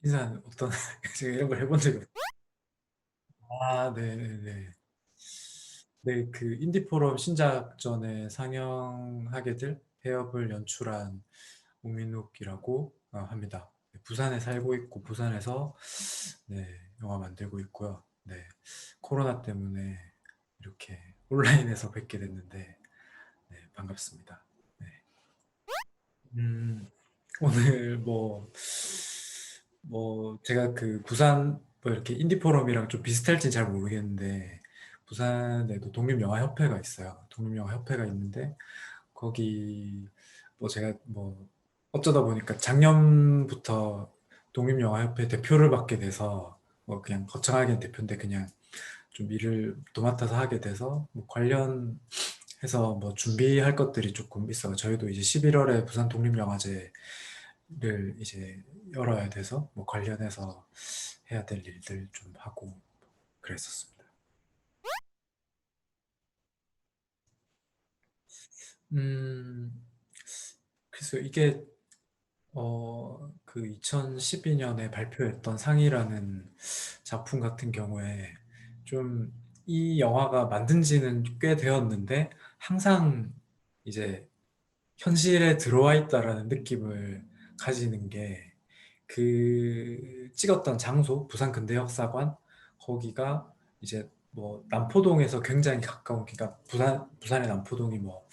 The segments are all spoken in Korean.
인사는 어떤 제가 이런 걸 해본 적이 없어요. 아, 네네네. 네, 그 인디 포럼 신작전에 상영하게 될 해협을 연출한 오민욱이라고 합니다. 네, 부산에 살고 있고 부산에서 네, 영화 만들고 있고요. 네, 코로나 때문에 이렇게 온라인에서 뵙게 됐는데 네, 반갑습니다. 네. 음, 오늘 제가 그 부산 뭐 이렇게 인디 포럼이랑 좀 비슷할진 잘 모르겠는데 부산에도 독립영화협회가 있어요. 독립영화협회가 있는데 거기 뭐 제가 뭐 어쩌다 보니까 작년부터 독립영화협회 대표를 맡게 돼서 뭐 그냥 거창하게 대표인데 그냥 좀 일을 도맡아서 하게 돼서 뭐 관련해서 뭐 준비할 것들이 조금 있어요. 저희도 이제 11월에 부산 독립영화제를 이제 열어야 돼서 뭐 관련해서 해야 될 일들 좀 하고 그랬었습니다. 음, 그래서 이게 그 2012년에 발표했던 상이라는 작품 같은 경우에 좀 이 영화가 만든 지는 꽤 되었는데 항상 이제 현실에 들어와 있다라는 느낌을 가지는 게 그 찍었던 장소, 부산 근대역사관, 거기가 이제 뭐 남포동에서 굉장히 가까운, 그러니까 부산의 남포동이 뭐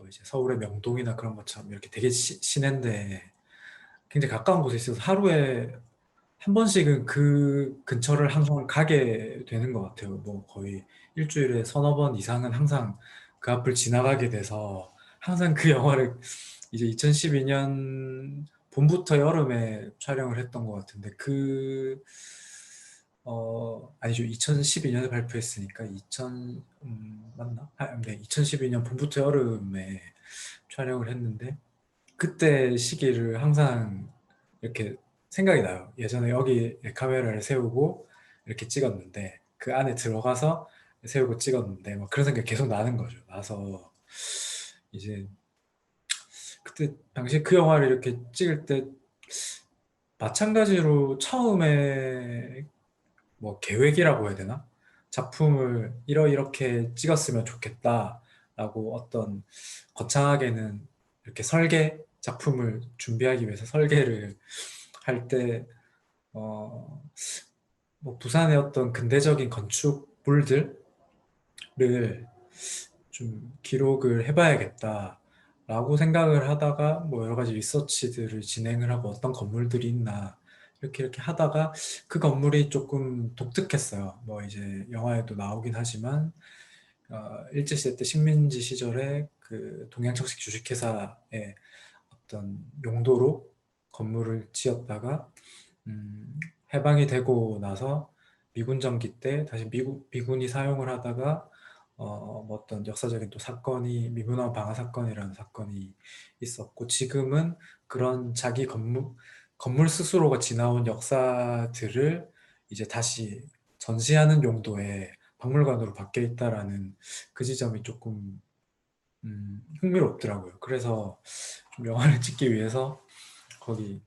이제 서울의 명동이나 그런 것처럼 이렇게 되게 시내인데 굉장히 가까운 곳에 있어서 하루에 한 번씩은 그 근처를 항상 가게 되는 것 같아요. 뭐 거의 일주일에 서너 번 이상은 항상 그 앞을 지나가게 돼서 항상 그 영화를 이제 2012년 봄부터 여름에 촬영을 했던 것 같은데 아니죠. 2012년에 발표했으니까 맞나? 네, 2012년 봄부터 여름에 촬영을 했는데 그때 시기를 항상 이렇게 생각이 나요. 예전에 여기 카메라를 세우고 이렇게 찍었는데 그 안에 들어가서 세우고 찍었는데 막 그런 생각이 계속 나는 거죠. 나서 이제 그때 당시 그 영화를 이렇게 찍을 때 마찬가지로 처음에 뭐 계획이라고 해야 되나? 작품을 이렇게 찍었으면 좋겠다라고 어떤 거창하게는 이렇게 작품을 준비하기 위해서 설계를 할 때, 어, 뭐 부산의 어떤 근대적인 건축물들을 좀 기록을 해봐야겠다라고 생각을 하다가 뭐 여러 가지 리서치들을 진행을 하고 어떤 건물들이 있나 이렇게 하다가 그 건물이 조금 독특했어요. 뭐 이제 영화에도 나오긴 하지만 일제시대 때 식민지 시절에 그 동양청식 주식회사의 어떤 용도로 건물을 지었다가 해방이 되고 나서 미군 정기 때 다시 미군이 사용을 하다가 뭐 어떤 역사적인 또 사건이 미문화 방화 사건이라는 사건이 있었고 지금은 그런 자기 건물 스스로가 지나온 역사들을 이제 다시 전시하는 용도의 박물관으로 바뀌어 있다라는 그 지점이 조금 흥미롭더라고요. 그래서 좀 영화를 찍기 위해서 거기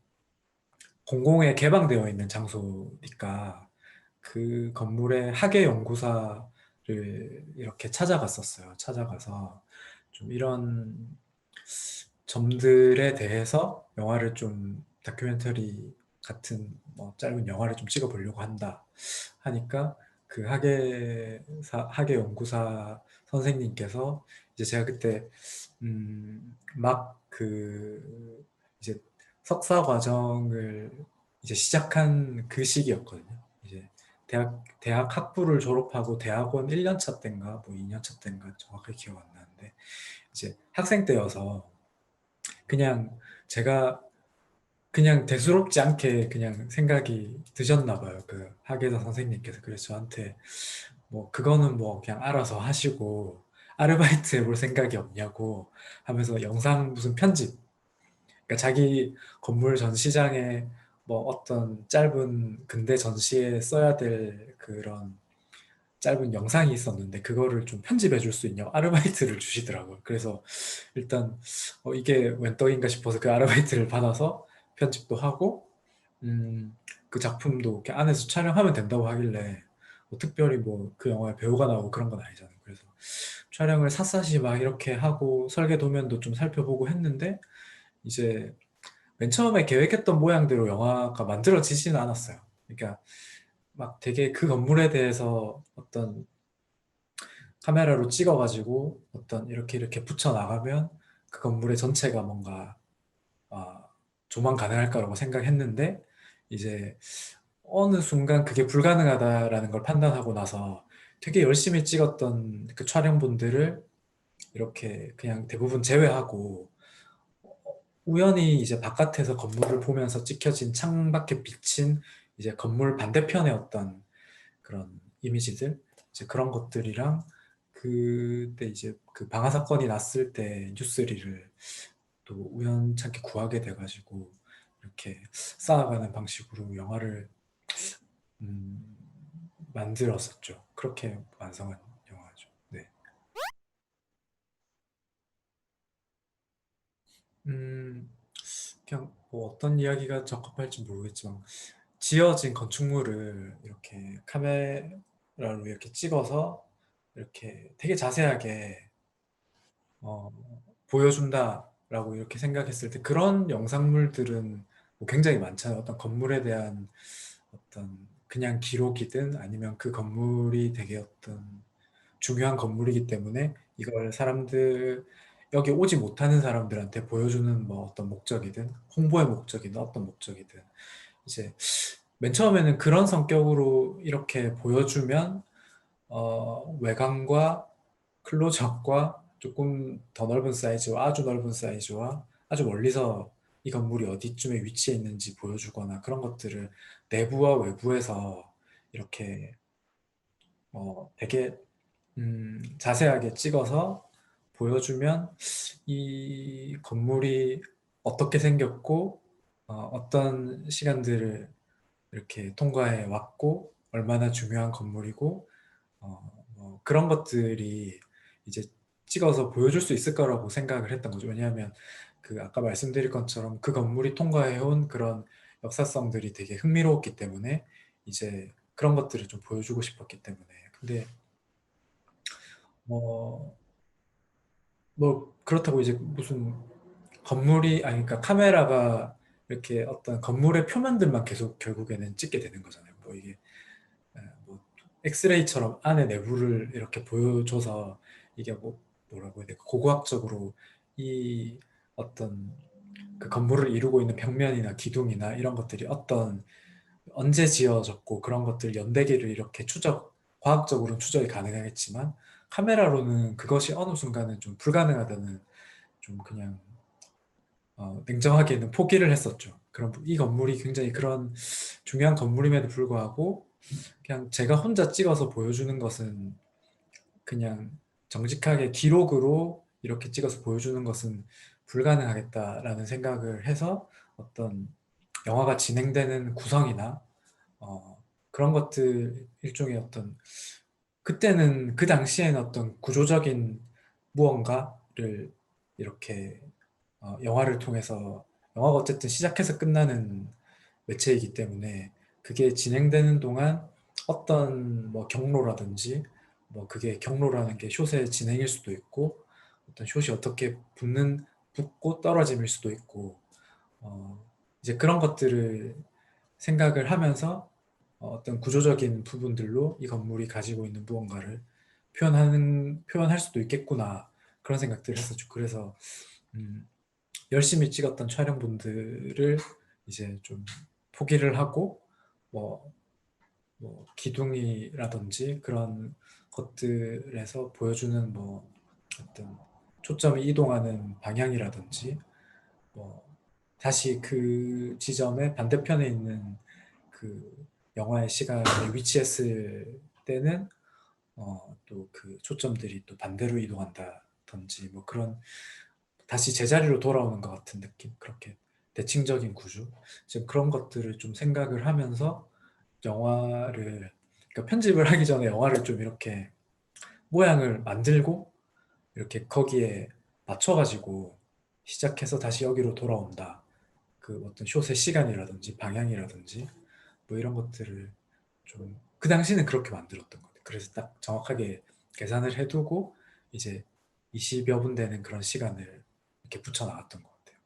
공공에 개방되어 있는 장소니까 그 건물의 학예 연구사를 이렇게 찾아갔었어요. 찾아가서 좀 이런 점들에 대해서 영화를 좀 다큐멘터리 같은 뭐 짧은 영화를 좀 찍어보려고 한다 하니까 그 학예 연구사 선생님께서 이제 제가 그때 막 그 이제 석사 과정을 이제 시작한 그 시기였거든요. 이제 대학 학부를 졸업하고 대학원 1년 차 때인가 뭐 2년 차 때인가 정확하게 기억 안 나는데 이제 학생 때여서 그냥 제가 그냥 대수롭지 않게 그냥 생각이 드셨나 봐요. 그 학예사 선생님께서. 그래서 저한테 뭐 그거는 뭐 그냥 알아서 하시고 아르바이트 해볼 생각이 없냐고 하면서 영상 무슨 편집, 그러니까 자기 건물 전시장에 뭐 어떤 짧은 근대 전시에 써야 될 그런 짧은 영상이 있었는데 그거를 좀 편집해 줄 수 있냐고 아르바이트를 주시더라고요. 그래서 일단 이게 웬 떡인가 싶어서 그 아르바이트를 받아서 편집도 하고 음, 그 작품도 이렇게 안에서 촬영하면 된다고 하길래 뭐 특별히 뭐 그 영화에 배우가 나오고 그런 건 아니잖아요. 그래서 촬영을 샅샅이 막 이렇게 하고 설계 도면도 좀 살펴보고 했는데 이제 맨 처음에 계획했던 모양대로 영화가 만들어지지는 않았어요. 그러니까 막 되게 그 건물에 대해서 어떤 카메라로 찍어가지고 어떤 이렇게 이렇게 붙여 나가면 그 건물의 전체가 뭔가 아, 조망 가능할 거라고 생각했는데 이제 어느 순간 그게 불가능하다라는 걸 판단하고 나서 되게 열심히 찍었던 그 촬영분들을 이렇게 그냥 대부분 제외하고 우연히 이제 바깥에서 건물을 보면서 찍혀진 창밖에 비친 이제 건물 반대편의 어떤 그런 이미지들 이제 그런 것들이랑 그때 이제 그 방화 사건이 났을 때 뉴스리를 또 우연찮게 구하게 돼가지고 이렇게 쌓아가는 방식으로 영화를 음, 만들었었죠. 그렇게 완성한 영화죠. 네. 음, 그냥 뭐 어떤 이야기가 적합할지 모르겠지만 지어진 건축물을 이렇게 카메라로 이렇게 찍어서 이렇게 되게 자세하게 어, 보여준다라고 이렇게 생각했을 때 그런 영상물들은 뭐 굉장히 많잖아요. 어떤 건물에 대한 어떤 그냥 기록이든 아니면 그 건물이 되게 어떤 중요한 건물이기 때문에 이걸 사람들 여기 오지 못하는 사람들한테 보여주는 뭐 어떤 목적이든 홍보의 목적이든 어떤 목적이든 이제 맨 처음에는 그런 성격으로 이렇게 보여주면 외관과 클로즈업과 조금 더 넓은 사이즈와 아주 넓은 사이즈와 아주 멀리서 이 건물이 어디쯤에 위치해 있는지 보여주거나 그런 것들을 내부와 외부에서 이렇게 되게 자세하게 찍어서 보여주면 이 건물이 어떻게 생겼고 어떤 시간들을 이렇게 통과해 왔고 얼마나 중요한 건물이고 뭐 그런 것들이 이제 찍어서 보여줄 수 있을 거라고 생각을 했던 거죠. 왜냐하면 그 아까 말씀드린 것처럼 그 건물이 통과해온 그런 역사성들이 되게 흥미로웠기 때문에 이제 그런 것들을 좀 보여주고 싶었기 때문에 근데 뭐, 뭐 그렇다고 이제 무슨 건물이 아니 그러니까 카메라가 이렇게 어떤 건물의 표면들만 계속 결국에는 찍게 되는 거잖아요. 뭐 이게 뭐 엑스레이처럼 안에 내부를 이렇게 보여줘서 이게 뭐 뭐라고 해야 될까 고고학적으로 이 어떤 그 건물을 이루고 있는 벽면이나 기둥이나 이런 것들이 어떤 언제 지어졌고 그런 것들 연대기를 이렇게 과학적으로는 추적이 가능하겠지만 카메라로는 그것이 어느 순간은 좀 불가능하다는 좀 그냥 냉정하게는 포기를 했었죠. 그럼 이 건물이 굉장히 그런 중요한 건물임에도 불구하고 그냥 제가 혼자 찍어서 보여주는 것은 그냥 정직하게 기록으로 이렇게 찍어서 보여주는 것은 불가능하겠다라는 생각을 해서 어떤 영화가 진행되는 구성이나 그런 것들 일종의 어떤 그때는 그 당시에는 어떤 구조적인 무언가를 이렇게 영화를 통해서 영화가 어쨌든 시작해서 끝나는 매체이기 때문에 그게 진행되는 동안 어떤 뭐 경로라든지 뭐 그게 경로라는 게 숏의 진행일 수도 있고 어떤 숏이 어떻게 붙고 떨어짐일 수도 있고 어, 이제 그런 것들을 생각을 하면서 어떤 구조적인 부분들로 이 건물이 가지고 있는 무언가를 표현할 수도 있겠구나 그런 생각들을 했었죠. 그래서 음, 열심히 찍었던 촬영분들을 이제 좀 포기를 하고 뭐, 뭐 기둥이라든지 그런 것들에서 보여주는 뭐 어떤 초점이 이동하는 방향이라든지 뭐 다시 그 지점의 반대편에 있는 그 영화의 시간에 위치했을 때는 또 그 초점들이 또 반대로 이동한다든지 뭐 그런 다시 제자리로 돌아오는 것 같은 느낌 그렇게 대칭적인 구조 지금 그런 것들을 좀 생각을 하면서 영화를 그러니까 편집을 하기 전에 영화를 좀 이렇게 모양을 만들고 이렇게 거기에 맞춰가지고 시작해서 다시 여기로 돌아온다 그 어떤 숏의 시간이라든지 방향이라든지 뭐 이런 것들을 좀 그 당시는 그렇게 만들었던 것 같아요. 그래서 딱 정확하게 계산을 해두고 이제 20여 분 되는 그런 시간을 이렇게 붙여 나갔던 것 같아요.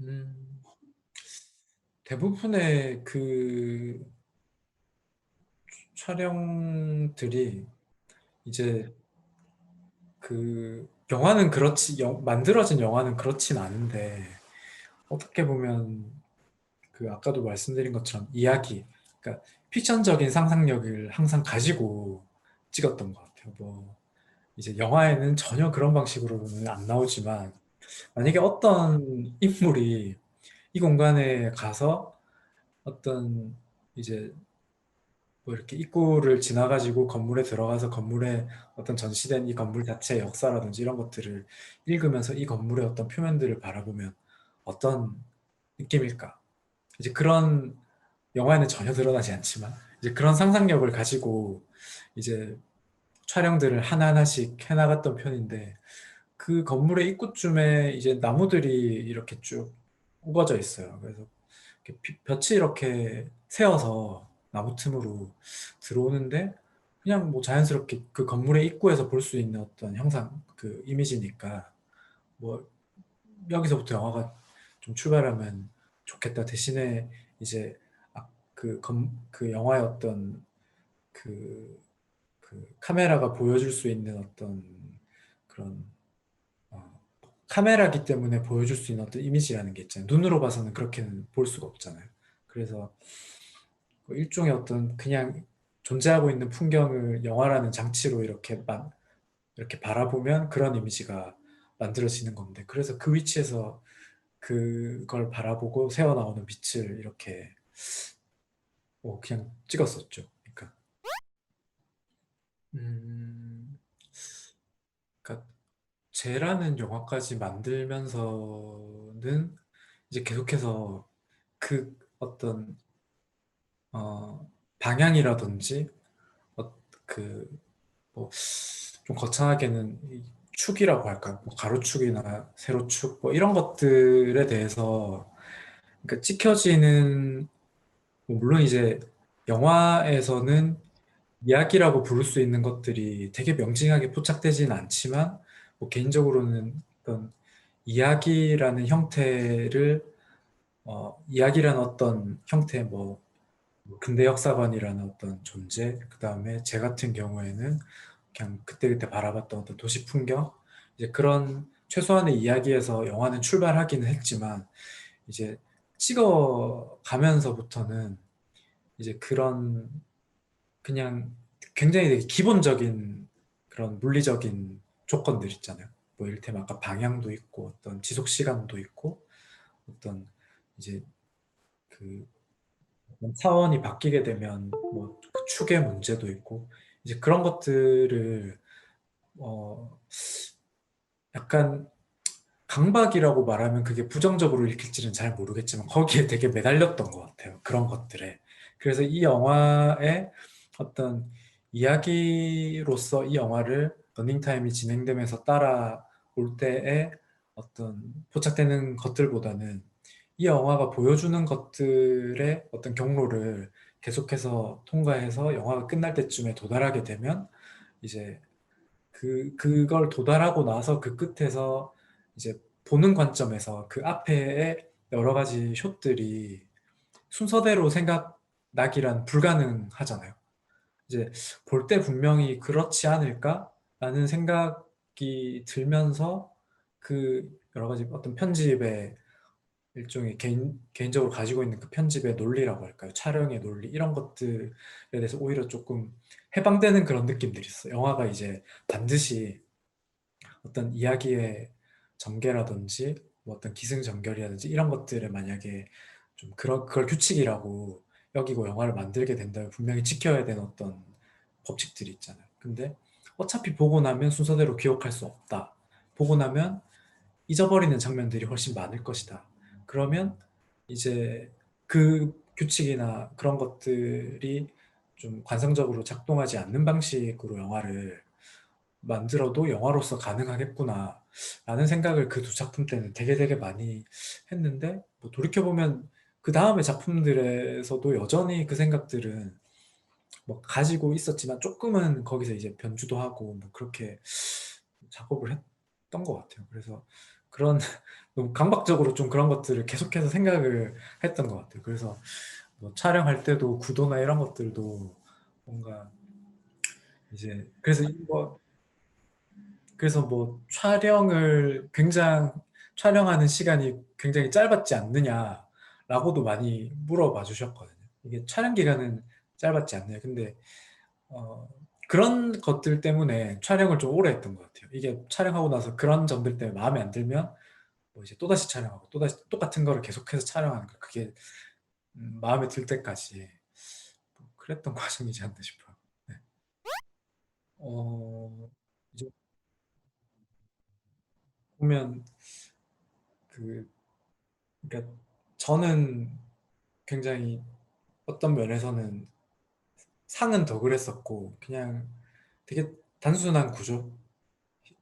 음, 대부분의 그 촬영들이 이제 그 영화는 그렇지 만들어진 영화는 그렇진 않은데 어떻게 보면 그 아까도 말씀드린 것처럼 이야기, 그러니까 픽션적인 상상력을 항상 가지고 찍었던 것 같아요. 뭐 이제 영화에는 전혀 그런 방식으로는 안 나오지만 만약에 어떤 인물이 이 공간에 가서 어떤 이제 뭐 이렇게 입구를 지나가지고 건물에 들어가서 건물에 어떤 전시된 이 건물 자체의 역사라든지 이런 것들을 읽으면서 이 건물의 어떤 표면들을 바라보면 어떤 느낌일까? 이제 그런 영화에는 전혀 드러나지 않지만 이제 그런 상상력을 가지고 이제 촬영들을 하나하나씩 해나갔던 편인데 그 건물의 입구쯤에 이제 나무들이 이렇게 쭉 우거져 있어요. 그래서 이렇게 볕이 이렇게 새어서 나무 틈으로 들어오는데 그냥 뭐 자연스럽게 그 건물의 입구에서 볼 수 있는 어떤 형상, 그 이미지니까 뭐 여기서부터 영화가 좀 출발하면 좋겠다. 대신에 이제 그 영화의 어떤 그, 그 카메라가 보여줄 수 있는 어떤 그런 어, 카메라기 때문에 보여줄 수 있는 어떤 이미지라는 게 있잖아요. 눈으로 봐서는 그렇게는 볼 수가 없잖아요. 그래서 그 일종의 어떤 그냥 존재하고 있는 풍경을 영화라는 장치로 이렇게 바라보면 그런 이미지가 만들어지는 건데, 그래서 그 위치에서 그걸 바라보고 새어나오는 빛을 이렇게 그냥 찍었었죠. 그러니까, 음, 그러니까 쟤라는 영화까지 만들면서는 이제 계속해서 그 어떤 방향이라든지 어, 그 뭐 좀 거창하게는 이 축이라고 할까, 뭐 가로축이나 세로축 뭐 이런 것들에 대해서 그러니까 찍혀지는 뭐 물론 이제 영화에서는 이야기라고 부를 수 있는 것들이 되게 명징하게 포착되지는 않지만 뭐 개인적으로는 어떤 이야기라는 형태를 이야기라는 어떤 형태 뭐 근대 역사관이라는 어떤 존재, 그 다음에 제 같은 경우에는 그냥 그때그때 바라봤던 어떤 도시 풍경, 이제 그런 최소한의 이야기에서 영화는 출발하기는 했지만, 이제 찍어 가면서부터는 이제 그런 그냥 굉장히 되게 기본적인 그런 물리적인 조건들 있잖아요. 뭐 이를테면 아까 방향도 있고 어떤 지속 시간도 있고 어떤 이제 그 차원이 바뀌게 되면 뭐그 축의 문제도 있고 이제 그런 것들을 어 약간 강박이라고 말하면 그게 부정적으로 읽힐지는 잘 모르겠지만 거기에 되게 매달렸던 것 같아요. 그런 것들에. 그래서 이 영화의 어떤 이야기로서 이 영화를 러닝타임이 진행되면서 따라올 때에 어떤 포착되는 것들보다는 이 영화가 보여주는 것들의 어떤 경로를 계속해서 통과해서 영화가 끝날 때쯤에 도달하게 되면 이제 그걸 도달하고 나서 그 끝에서 이제 보는 관점에서 그 앞에의 여러 가지 숏들이 순서대로 생각나기란 불가능하잖아요. 이제 볼 때 분명히 그렇지 않을까라는 생각이 들면서 그 여러 가지 어떤 편집의 일종의 개인적으로 가지고 있는 그 편집의 논리라고 할까요? 촬영의 논리, 이런 것들에 대해서 오히려 조금 해방되는 그런 느낌들이 있어요. 영화가 이제 반드시 어떤 이야기의 전개라든지 뭐 어떤 기승전결이라든지 이런 것들을 만약에 좀 그걸 규칙이라고 여기고 영화를 만들게 된다면 분명히 지켜야 되는 어떤 법칙들이 있잖아요. 근데 어차피 보고 나면 순서대로 기억할 수 없다. 보고 나면 잊어버리는 장면들이 훨씬 많을 것이다. 그러면 이제 그 규칙이나 그런 것들이 좀 관성적으로 작동하지 않는 방식으로 영화를 만들어도 영화로서 가능하겠구나 라는 생각을 그 두 작품 때는 되게 많이 했는데 뭐 돌이켜보면 그 다음의 작품들에서도 여전히 그 생각들은 뭐 가지고 있었지만 조금은 거기서 이제 변주도 하고 뭐 그렇게 작업을 했던 것 같아요. 그래서 그런 너무 강박적으로 좀 그런 것들을 계속해서 생각을 했던 것 같아요. 그래서 뭐 촬영할 때도 구도나 이런 것들도 뭔가 이제 그래서 뭐 촬영하는 시간이 굉장히 짧았지 않느냐라고도 많이 물어봐 주셨거든요. 이게 촬영 기간은 짧았지 않나요? 근데 어, 그런 것들 때문에 촬영을 좀 오래 했던 것 같아요. 이게 촬영하고 나서 그런 점들 때문에 마음에 안 들면 뭐 이제 또다시 촬영하고 또다시 똑같은 거를 계속해서 촬영하는 거 그게 마음에 들 때까지 뭐 그랬던 과정이지 않나 싶어요. 네. 어, 이제 보면 그 그러니까 저는 굉장히 어떤 면에서는 상은 더 그랬었고 그냥 되게 단순한 구조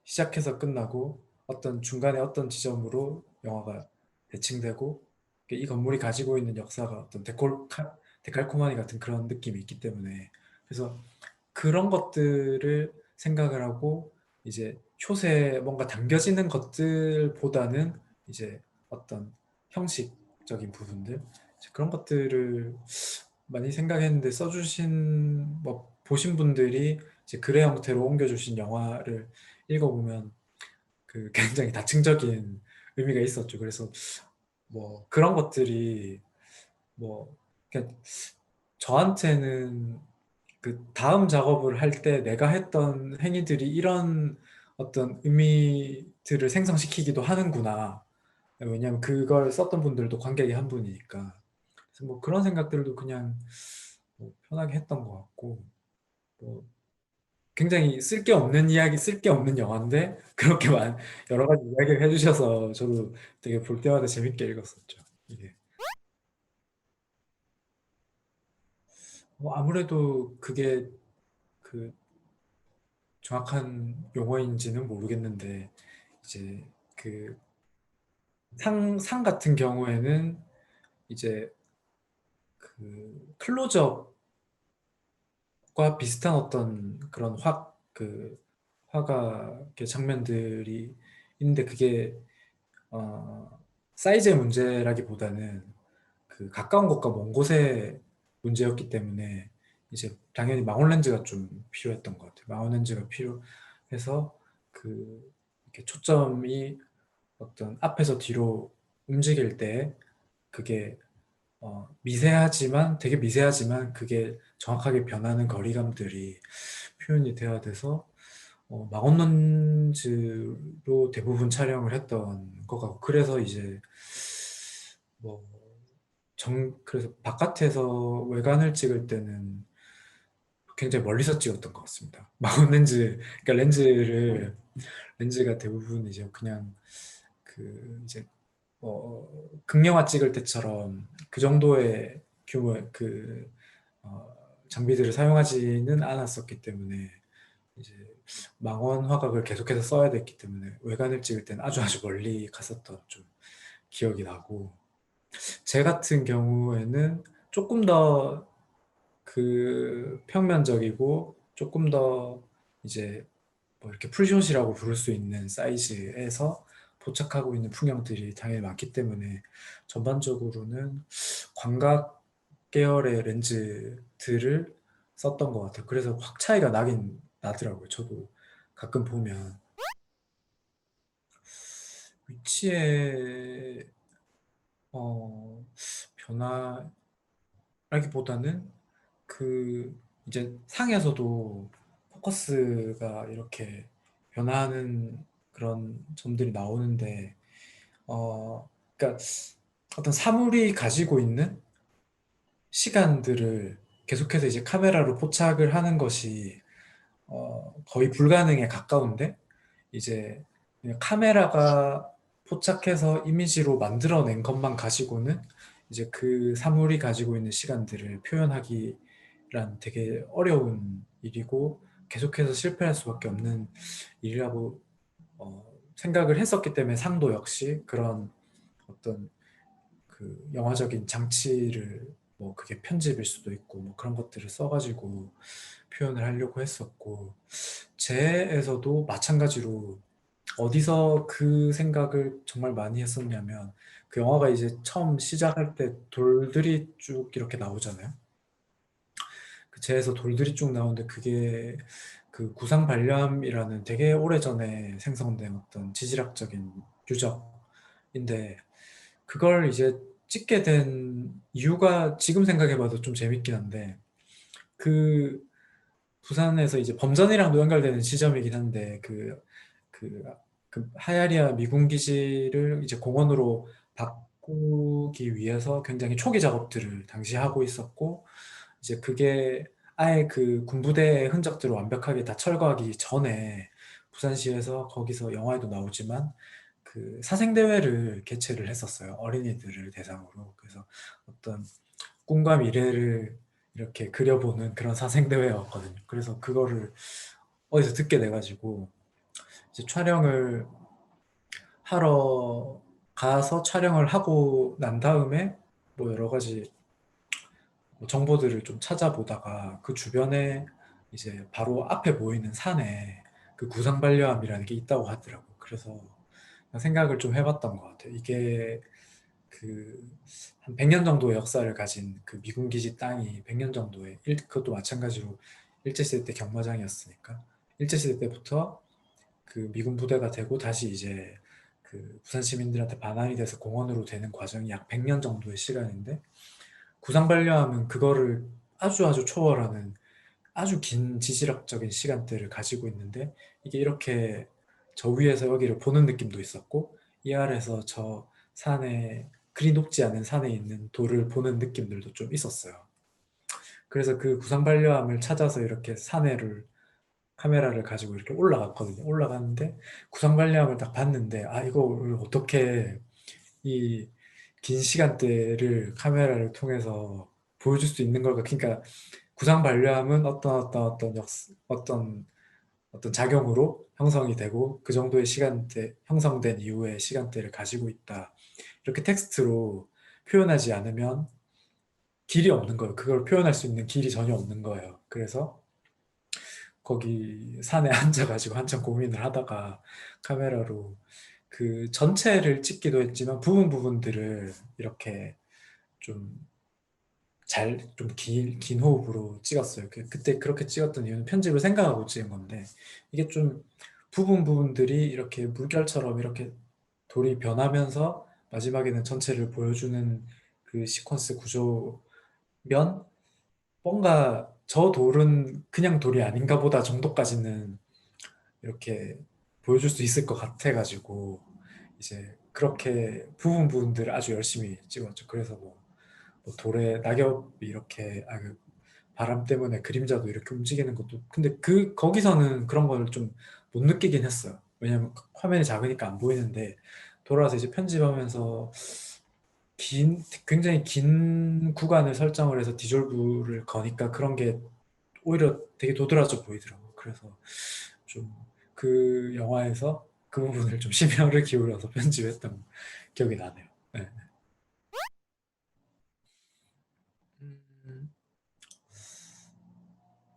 시작해서 끝나고 어떤 중간에 어떤 지점으로 영화가 대칭되고 이 건물이 가지고 있는 역사가 어떤 데칼코마니 같은 그런 느낌이 있기 때문에 그래서 그런 것들을 생각을 하고 이제 숏에 뭔가 담겨지는 것들보다는 이제 어떤 형식적인 부분들 이제 그런 것들을 많이 생각했는데 써주신 뭐 보신 분들이 이제 글의 형태로 옮겨주신 영화를 읽어보면 그 굉장히 다층적인 의미가 있었죠. 그래서 뭐 그런 것들이 뭐 그냥 저한테는 그 다음 작업을 할 때 내가 했던 행위들이 이런 어떤 의미들을 생성시키기도 하는구나. 왜냐하면 그걸 썼던 분들도 관객의 한 분이니까. 그래서 뭐 그런 생각들도 그냥 뭐 편하게 했던 것 같고, 뭐 굉장히 쓸데없는 이야기, 쓸데없는 영화인데 그렇게만 여러 가지 이야기를 해주셔서 저도 되게 볼 때마다 재밌게 읽었었죠. 이게 뭐 아무래도 그게 그 정확한 용어인지는 모르겠는데 이제 그 상 같은 경우에는 이제 그 클로즈업과 비슷한 어떤 그런 화가 이렇게 장면들이 있는데 그게 어, 사이즈의 문제라기보다는 그 가까운 곳과 먼 곳의 문제였기 때문에 이제 당연히 망원 렌즈가 좀 필요했던 것 같아요. 망원 렌즈가 필요해서 그 이렇게 초점이 어떤 앞에서 뒤로 움직일 때 그게 미세하지만 되게 미세하지만 그게 정확하게 변하는 거리감들이 표현이 돼야 돼서 망원 렌즈로 대부분 촬영을 했던 것 같고 그래서 이제 뭐 그래서 바깥에서 외관을 찍을 때는 굉장히 멀리서 찍었던 것 같습니다. 망원 렌즈, 그러니까 렌즈가 대부분 이제 그냥 그 이제 극영화 찍을 때처럼 그 정도의 규모의 장비들을 사용하지는 않았었기 때문에 이제 망원 화각을 계속해서 써야 됐기 때문에 외관을 찍을 때는 아주 멀리 갔었던 좀 기억이 나고 제 같은 경우에는 조금 더 그 평면적이고 조금 더 이제 뭐 이렇게 풀숏이라고 부를 수 있는 사이즈에서 포착하고 있는 풍경들이 당연히 많기 때문에 전반적으로는 광각 계열의 렌즈들을 썼던 것 같아요. 그래서 확 차이가 나긴 나더라고요. 저도 가끔 보면 위치의 변화라기보다는 그 이제 상에서도 포커스가 이렇게 변화하는 그런 점들이 나오는데 그러니까 어떤 사물이 가지고 있는 시간들을 계속해서 이제 카메라로 포착을 하는 것이 거의 불가능에 가까운데 이제 그냥 카메라가 포착해서 이미지로 만들어낸 것만 가지고는 이제 그 사물이 가지고 있는 시간들을 표현하기란 되게 어려운 일이고 계속해서 실패할 수밖에 없는 일이라고 생각을 했었기 때문에 상도 역시 그런 어떤 그 영화적인 장치를 뭐 그게 편집일 수도 있고 뭐 그런 것들을 써가지고 표현을 하려고 했었고 제에서도 마찬가지로 어디서 그 생각을 정말 많이 했었냐면 그 영화가 이제 처음 시작할 때 돌들이 쭉 이렇게 나오잖아요. 그 제에서 돌들이 쭉 나오는데 그게 그 구상발람이라는 되게 오래전에 생성된 어떤 지질학적인 유적인데 그걸 이제 찍게 된 이유가 지금 생각해봐도 좀 재밌긴 한데 그 부산에서 이제 범전이랑도 연결되는 지점이긴 한데 그, 그 하야리아 미군 기지를 이제 공원으로 바꾸기 위해서 굉장히 초기 작업들을 당시 하고 있었고 이제 그게 아예 그 군부대의 흔적들을 완벽하게 다 철거하기 전에 부산시에서 거기서 영화에도 나오지만 그 사생대회를 개최를 했었어요. 어린이들을 대상으로. 그래서 어떤 꿈과 미래를 이렇게 그려보는 그런 사생대회였거든요. 그래서 그거를 어디서 듣게 돼가지고 이제 촬영을 하러 가서 촬영을 하고 난 다음에 뭐 여러 가지 뭐 정보들을 좀 찾아보다가 그 주변에 이제 바로 앞에 보이는 산에 그 구상반려암이라는 게 있다고 하더라고요. 그래서 생각을 좀 해봤던 것 같아요. 이게 그 한 100년 정도의 역사를 가진 그 미군 기지 땅이 100년 정도의 그것도 마찬가지로 일제시대 때 경마장이었으니까 일제시대 때부터 그 미군 부대가 되고 다시 이제 그 부산 시민들한테 반환이 돼서 공원으로 되는 과정이 약 100년 정도의 시간인데 구상반려함은 그거를 아주 아주 초월하는 아주 긴 지질학적인 시간대를 가지고 있는데 이게 이렇게 저 위에서 여기를 보는 느낌도 있었고 이 아래에서 저 산에 그리 높지 않은 산에 있는 돌을 보는 느낌들도 좀 있었어요. 그래서 그 구상반려함을 찾아서 이렇게 산에를 카메라를 가지고 이렇게 올라갔거든요. 올라갔는데 구상반려함을 딱 봤는데 아 이거를 어떻게 이 긴 시간대를 카메라를 통해서 보여줄 수 있는 걸까? 그러니까 구상반려함은 어떤 작용으로 형성이 되고 그 정도의 시간대 형성된 이후의 시간대를 가지고 있다. 이렇게 텍스트로 표현하지 않으면 길이 없는 거예요. 그걸 표현할 수 있는 길이 전혀 없는 거예요. 그래서 거기 산에 앉아가지고 한참 고민을 하다가 카메라로 그 전체를 찍기도 했지만 부분들을 이렇게 좀 긴 호흡으로 찍었어요. 그때 그렇게 찍었던 이유는 편집을 생각하고 찍은 건데, 이게 좀 부분들이 이렇게 물결처럼 이렇게 돌이 변하면서 마지막에는 전체를 보여주는 그 시퀀스 구조면 뭔가 저 돌은 그냥 돌이 아닌가 보다 정도까지는 이렇게 보여줄 수 있을 것 같아가지고, 이제 그렇게 부분들을 아주 열심히 찍었죠. 그래서 뭐 돌에 낙엽이 이렇게 그 바람 때문에 그림자도 이렇게 움직이는 것도 근데 거기서는 그런 걸 좀 못 느끼긴 했어요. 왜냐면 화면이 작으니까 안 보이는데 돌아와서 이제 편집하면서 굉장히 긴 구간을 설정을 해서 디졸브를 거니까 그런 게 오히려 되게 도드라져 보이더라고요. 그래서 좀 그 영화에서 그 부분을 좀 심혈을 기울여서 편집했던 기억이 나네요. 네. 음,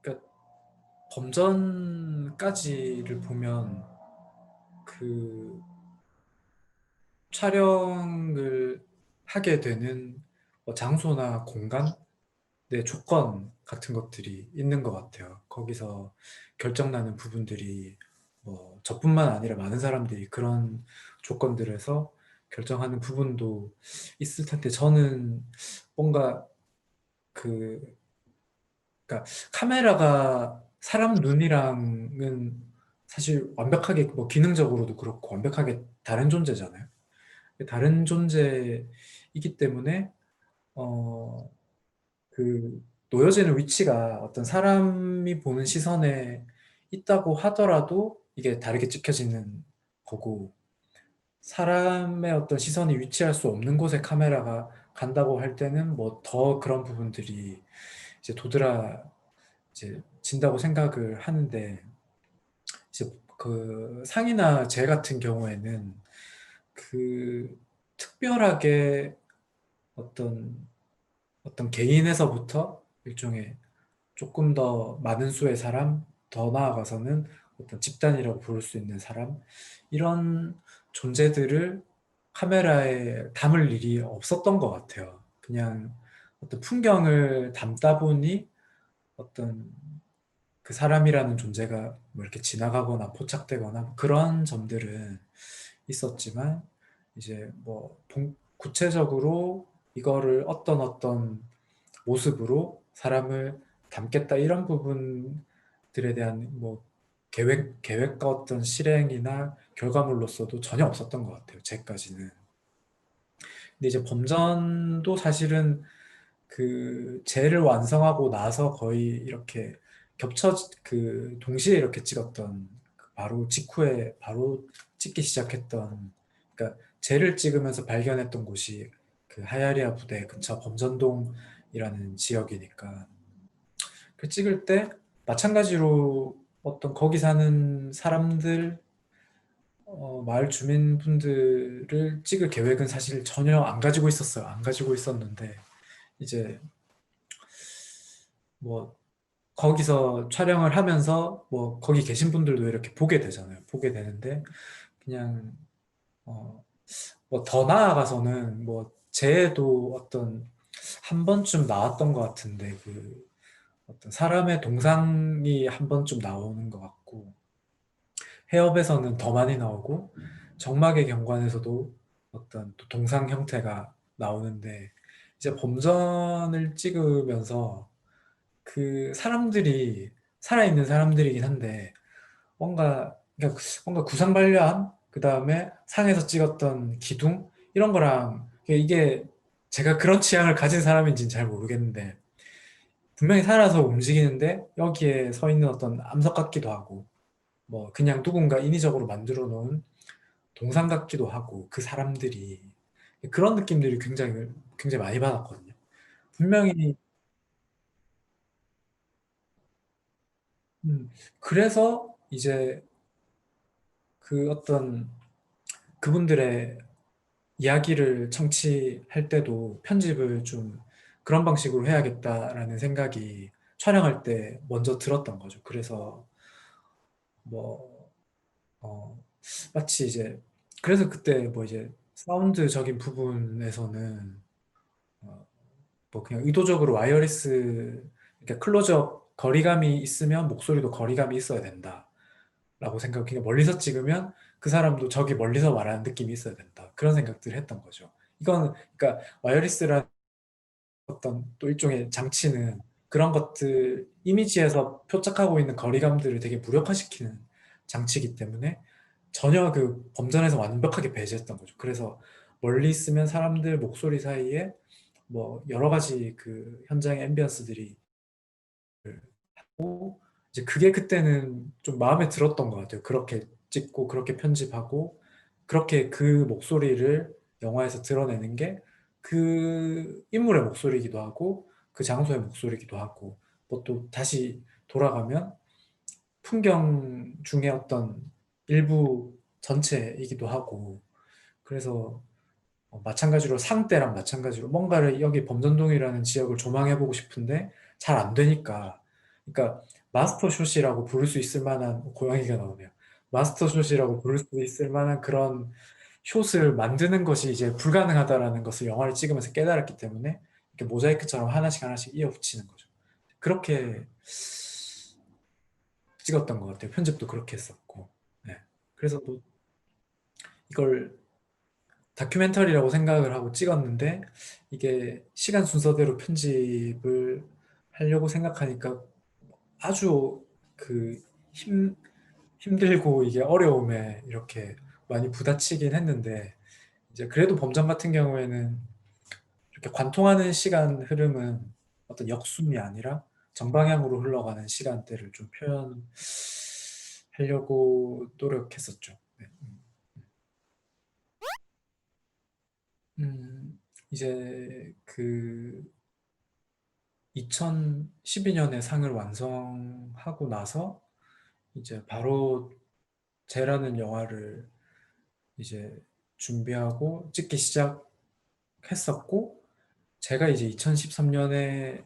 그러니까 범전까지를 보면 그 촬영을 하게 되는 뭐 장소나 공간, 내 조건 같은 것들이 있는 것 같아요. 거기서 결정나는 부분들이 뭐 저뿐만 아니라 많은 사람들이 그런 조건들에서 결정하는 부분도 있을 텐데 저는 뭔가 그 그러니까 카메라가 사람 눈이랑은 사실 완벽하게 뭐 기능적으로도 그렇고 완벽하게 다른 존재잖아요. 다른 존재이기 때문에 어, 그 놓여지는 위치가 어떤 사람이 보는 시선에 있다고 하더라도 이게 다르게 찍혀지는 거고 사람의 어떤 시선이 위치할 수 없는 곳에 카메라가 간다고 할 때는 뭐 더 그런 부분들이 이제 진다고 생각을 하는데 이제 그 상이나 제 같은 경우에는 그 특별하게 어떤 개인에서부터 일종의 조금 더 많은 수의 사람, 더 나아가서는 어떤 집단이라고 부를 수 있는 사람, 이런 존재들을 카메라에 담을 일이 없었던 것 같아요. 그냥 어떤 풍경을 담다 보니 어떤 그 사람이라는 존재가 뭐 이렇게 지나가거나 포착되거나 뭐 그런 점들은 있었지만 이제 뭐 구체적으로 이거를 어떤 모습으로 사람을 담겠다 이런 부분들에 대한 뭐 계획과 어떤 실행이나 결과물로서도 전혀 없었던 것 같아요. 제까지는. 근데 이제 범전도 사실은 그 젤을 완성하고 나서 거의 이렇게 동시에 이렇게 찍었던 그 바로 직후에 바로 찍기 시작했던, 그러니까 젤을 찍으면서 발견했던 곳이 그 하야리아 부대 근처 범전동이라는 지역이니까 그 찍을 때 마찬가지로 어떤 거기 사는 사람들, 마을 주민분들을 찍을 계획은 사실 전혀 안 가지고 있었어요. 안 가지고 있었는데 이제 뭐 거기서 촬영을 하면서 뭐 거기 계신 분들도 이렇게 보게 되잖아요. 보게 되는데 그냥 뭐 더 나아가서는 뭐 쟤도 어떤 한 번쯤 나왔던 것 같은데 그 어떤 사람의 동상이 한 번쯤 나오는 것 같고 해협에서는 더 많이 나오고 정막의 경관에서도 어떤 또 동상 형태가 나오는데 이제 범전을 찍으면서 그 사람들이 살아있는 사람들이긴 한데 뭔가 구상발려함, 그 다음에 상에서 찍었던 기둥 이런 거랑 이게 제가 그런 취향을 가진 사람인지는 잘 모르겠는데 분명히 살아서 움직이는데 여기에 서 있는 어떤 암석 같기도 하고 뭐 그냥 누군가 인위적으로 만들어 놓은 동상 같기도 하고 그 사람들이 그런 느낌들이 굉장히 많이 받았거든요. 분명히 음, 그래서 이제 그 어떤 그분들의 이야기를 청취할 때도 편집을 좀 그런 방식으로 해야겠다라는 생각이 촬영할 때 먼저 들었던 거죠. 그래서 뭐, 어, 마치 이제, 그래서 그때 뭐 이제 사운드적인 부분에서는 어, 뭐 그냥 의도적으로 와이어리스, 그러니까 클로즈업 거리감이 있으면 목소리도 거리감이 있어야 된다. 라고 생각, 그냥 멀리서 찍으면 그 사람도 저기 멀리서 말하는 느낌이 있어야 된다. 그런 생각들을 했던 거죠. 이건, 그러니까 와이어리스라는 어떤 또 일종의 장치는 그런 것들, 이미지에서 표착하고 있는 거리감들을 되게 무력화시키는 장치이기 때문에 전혀 그 범전에서 완벽하게 배제했던 거죠. 그래서 멀리 있으면 사람들 목소리 사이에 뭐 여러 가지 그 현장의 앰비언스들이 있고 이제 그게 그때는 좀 마음에 들었던 것 같아요. 그렇게 찍고 그렇게 편집하고 그렇게 그 목소리를 영화에서 드러내는 게 그 인물의 목소리이기도 하고 그 장소의 목소리이기도 하고 뭐 또 다시 돌아가면 풍경 중에 어떤 일부 전체이기도 하고 그래서 마찬가지로 상대랑 마찬가지로 뭔가를 여기 범전동이라는 지역을 조망해보고 싶은데 잘 안 되니까 그러니까 마스터 숏이라고 부를 수 있을 만한 고양이가 나오네요. 마스터 숏이라고 부를 수 있을 만한 그런 숏을 만드는 것이 이제 불가능하다라는 것을 영화를 찍으면서 깨달았기 때문에 이렇게 모자이크처럼 하나씩 하나씩 이어붙이는 거죠. 그렇게 찍었던 것 같아요. 편집도 그렇게 했었고. 네. 그래서 뭐 이걸 다큐멘터리라고 생각을 하고 찍었는데 이게 시간 순서대로 편집을 하려고 생각하니까 아주 그 힘들고 이게 어려움에 이렇게 많이 부딪히긴 했는데 이제 그래도 범전 같은 경우에는 이렇게 관통하는 시간 흐름은 어떤 역순이 아니라 정방향으로 흘러가는 시간대를 좀 표현하려고 노력했었죠. 네. 이제 그 2012년에 상을 완성하고 나서 이제 바로 쟤라는 영화를 이제 준비하고 찍기 시작했었고, 제가 이제 2013년에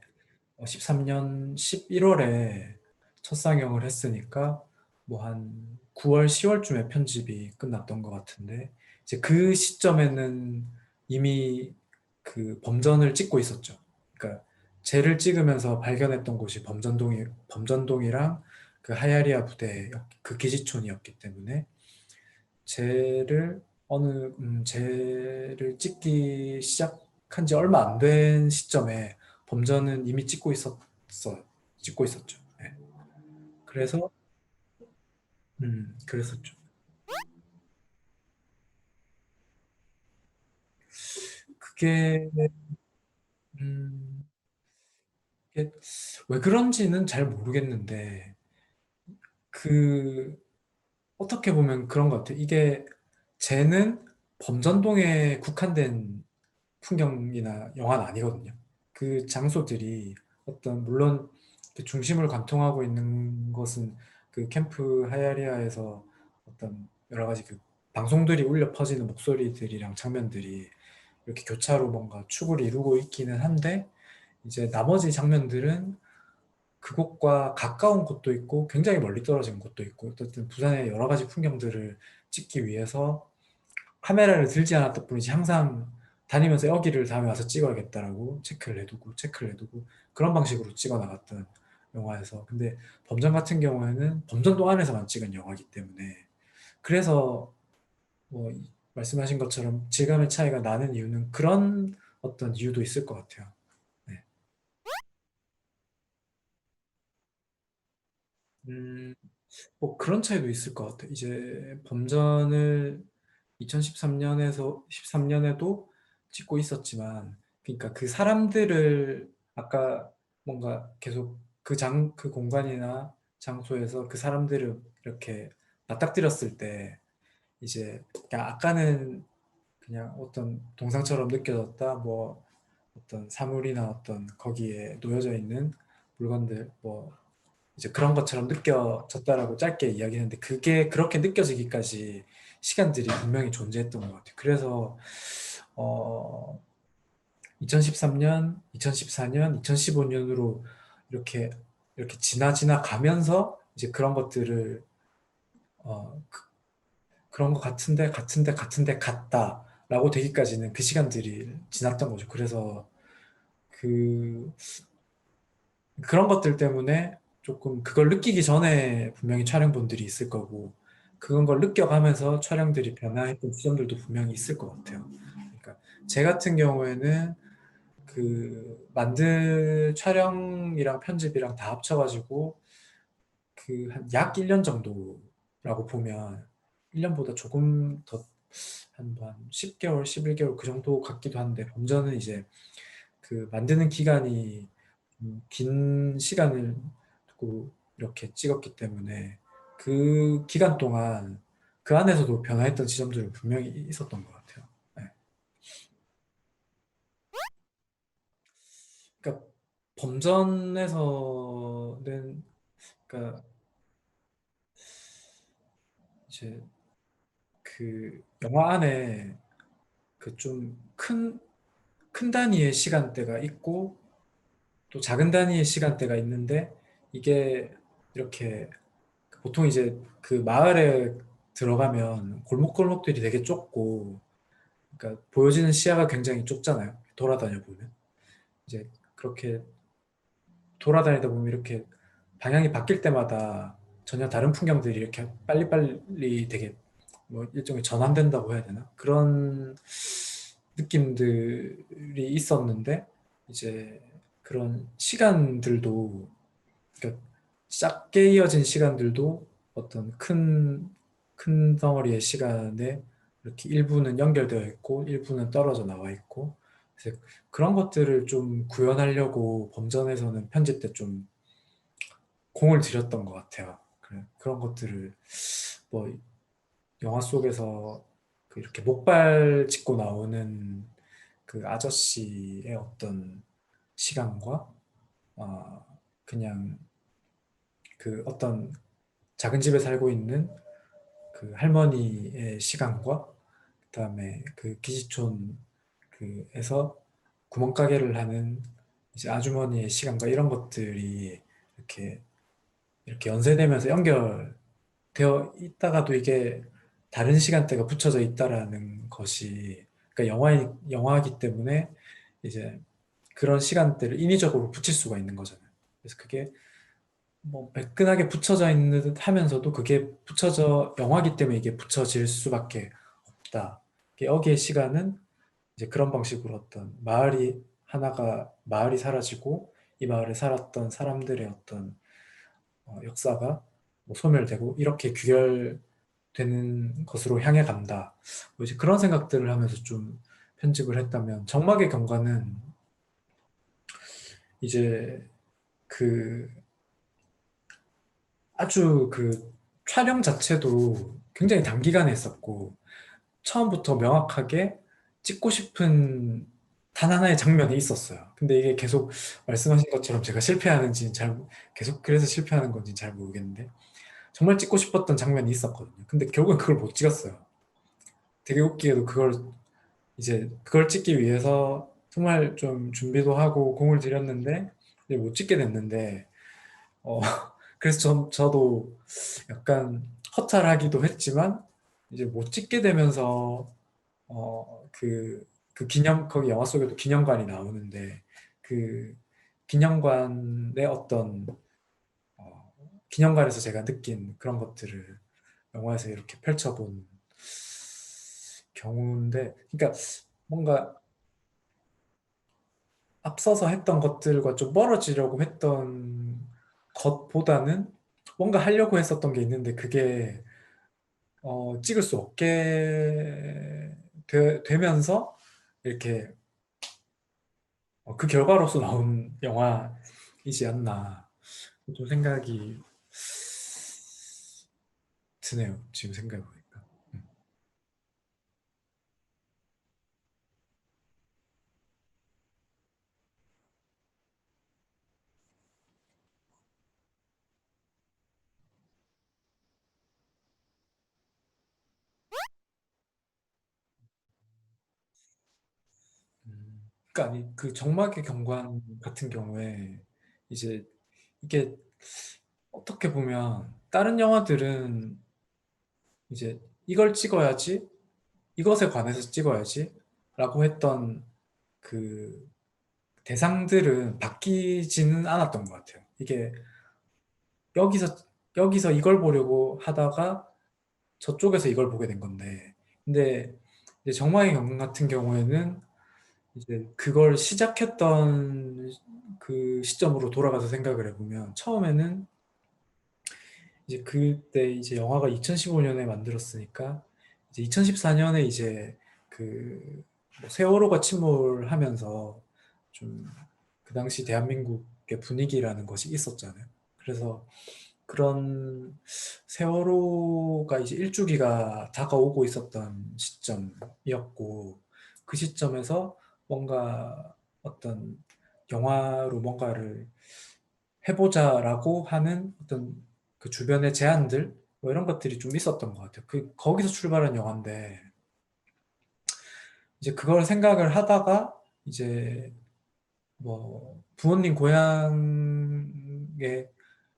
13년 11월에 첫 상영을 했으니까 뭐 한 9월, 10월쯤에 편집이 끝났던 것 같은데, 이제 그 시점에는 이미 그 범전을 찍고 있었죠. 그러니까 쟤를 찍으면서 발견했던 곳이 범전동이랑 그 하야리아 부대 그 기지촌이었기 때문에 쟤를 찍기 시작한 지 얼마 안 된 시점에 범전은 이미 찍고 있었죠. 네. 그래서 그랬었죠. 그게 음, 이게 왜 그런지는 잘 모르겠는데 그 어떻게 보면 그런 것 같아요. 이게 쟤는 범전동에 국한된 풍경이나 영화는 아니거든요. 그 장소들이 물론 그 중심을 관통하고 있는 것은 그 캠프 하야리아에서 어떤 여러 가지 그 방송들이 울려 퍼지는 목소리들이랑 장면들이 이렇게 교차로 뭔가 축을 이루고 있기는 한데, 이제 나머지 장면들은 그곳과 가까운 곳도 있고 굉장히 멀리 떨어진 곳도 있고, 어쨌든 부산의 여러 가지 풍경들을 찍기 위해서 카메라를 들지 않았던 뿐이지 항상 다니면서 여기를 다음에 와서 찍어야겠다라고 체크를 해두고 그런 방식으로 찍어 나갔던 영화여서. 근데 범전 같은 경우에는 범전도 안에서만 찍은 영화이기 때문에, 그래서 뭐 말씀하신 것처럼 질감의 차이가 나는 이유는 그런 어떤 이유도 있을 것 같아요. 네. 음, 뭐 그런 차이도 있을 것 같아요. 이제 범전을 2013년에서 13년에도 찍고 있었지만, 그러니까 그 사람들을 아까 뭔가 계속 그 공간이나 장소에서 그 사람들을 이렇게 맞닥뜨렸을 때, 이제 그냥 아까는 그냥 어떤 동상처럼 느껴졌다, 뭐 어떤 사물이나 어떤 거기에 놓여져 있는 물건들, 뭐 이제 그런 것처럼 느껴졌다라고 짧게 이야기했는데, 그게 그렇게 느껴지기까지 시간들이 분명히 존재했던 것 같아요. 그래서 2013년, 2014년, 2015년으로 이렇게 지나 가면서 이제 그런 것들을 그런 거 같은데 같다라고 되기까지는 그 시간들이 지났던 거죠. 그래서 그 그런 것들 때문에 조금 그걸 느끼기 전에 분명히 촬영본들이 있을 거고, 그런 걸 느껴가면서 촬영들이 변화했던 지점들도 분명히 있을 것 같아요. 그러니까 제 같은 경우에는 그 촬영이랑 편집이랑 다 합쳐가지고 그 한 약 1년 정도라고 보면, 1년보다 조금 더 한 10개월, 11개월 그 정도 같기도 한데, 범전은 이제 그 만드는 기간이 긴 시간을 두고 이렇게 찍었기 때문에 그 기간 동안 그 안에서도 변화했던 지점들은 분명히 있었던 것 같아요. 네. 그러니까 범전에서는, 그러니까 이제 그 영화 안에 그 좀 큰 단위의 시간대가 있고 또 작은 단위의 시간대가 있는데, 이게 이렇게 보통 이제 그 마을에 들어가면 골목골목들이 되게 좁고, 그러니까 보여지는 시야가 굉장히 좁잖아요. 돌아다녀 보면 이제 그렇게 돌아다니다 보면 이렇게 방향이 바뀔 때마다 전혀 다른 풍경들이 이렇게 빨리빨리 되게 뭐 일종의 전환된다고 해야 되나? 그런 느낌들이 있었는데, 이제 그런 시간들도, 그러니까 작게 이어진 시간들도 어떤 큰 덩어리의 시간에 이렇게 일부는 연결되어 있고 일부는 떨어져 나와 있고, 그래서 그런 것들을 좀 구현하려고 범전에서는 편집 때 좀 공을 들였던 것 같아요. 그런 것들을 뭐 영화 속에서 그 이렇게 목발 짚고 나오는 그 아저씨의 어떤 시간과 그냥 그 어떤 작은 집에 살고 있는 그 할머니의 시간과 그다음에 그 기지촌 그에서 구멍가게를 하는 이제 아주머니의 시간과 이런 것들이 이렇게 연쇄되면서 연결되어 있다가도 이게 다른 시간대가 붙여져 있다라는 것이 그러니까 영화이기 때문에 이제 그런 시간대를 인위적으로 붙일 수가 있는 거잖아요. 그래서 그게 뭐 매끈하게 붙여져 있는 듯 하면서도 그게 붙여져 영화기 때문에 이게 붙여질 수밖에 없다. 여기의 시간은 이제 그런 방식으로 어떤 마을이 사라지고 이 마을에 살았던 사람들의 어떤 역사가 뭐 소멸되고 이렇게 귀결되는 것으로 향해 간다. 뭐 이제 그런 생각들을 하면서 좀 편집을 했다면 정막의 경관은 이제 그 아주 그 촬영 자체도 굉장히 단기간에 했었고 처음부터 명확하게 찍고 싶은 단 하나의 장면이 있었어요. 근데 이게 계속 말씀하신 것처럼 제가 실패하는지는 계속 그래서 실패하는 건지 잘 모르겠는데 정말 찍고 싶었던 장면이 있었거든요. 근데 결국엔 그걸 못 찍었어요. 되게 웃기게도 그걸 찍기 위해서 정말 좀 준비도 하고 공을 들였는데 이제 못 찍게 됐는데 어, 그래서 저도 약간 허탈하기도 했지만 이제 못 찍게 되면서 거기 영화 속에도 기념관이 나오는데 그 기념관의 어떤 어, 기념관에서 제가 느낀 그런 것들을 영화에서 이렇게 펼쳐본 경우인데, 그러니까 뭔가 앞서서 했던 것들과 좀 멀어지려고 했던 것보다는 뭔가 하려고 했었던 게 있는데 그게 찍을 수 없게 되면서 이렇게 그 결과로서 나온 영화이지 않나 좀 생각이 드네요. 지금 생각해보니까. 음. 그러니까 아니 그 정막의 경관 같은 경우에 이제 이게 어떻게 보면 다른 영화들은 이제 이걸 찍어야지 이것에 관해서 찍어야지 라고 했던 그 대상들은 바뀌지는 않았던 것 같아요. 이게 여기서 여기서 이걸 보려고 하다가 저쪽에서 이걸 보게 된 건데 근데 이제 정마의 경우 같은 경우에는 이제 그걸 시작했던 그 시점으로 돌아가서 생각을 해보면 처음에는 이제 그때 이제 영화가 2015년에 만들었으니까 이제 2014년에 이제 그뭐 세월호가 침몰하면서 좀 그 당시 대한민국의 분위기라는 것이 있었잖아요. 그래서 그런 세월호가 이제 일주기가 다가오고 있었던 시점이었고 그 시점에서 뭔가 어떤 영화로 뭔가를 해보자라고 하는 어떤 그 주변의 제안들 뭐 이런 것들이 좀 있었던 것 같아요. 거기서 출발한 영화인데 이제 그걸 생각을 하다가 이제 뭐 부모님 고향에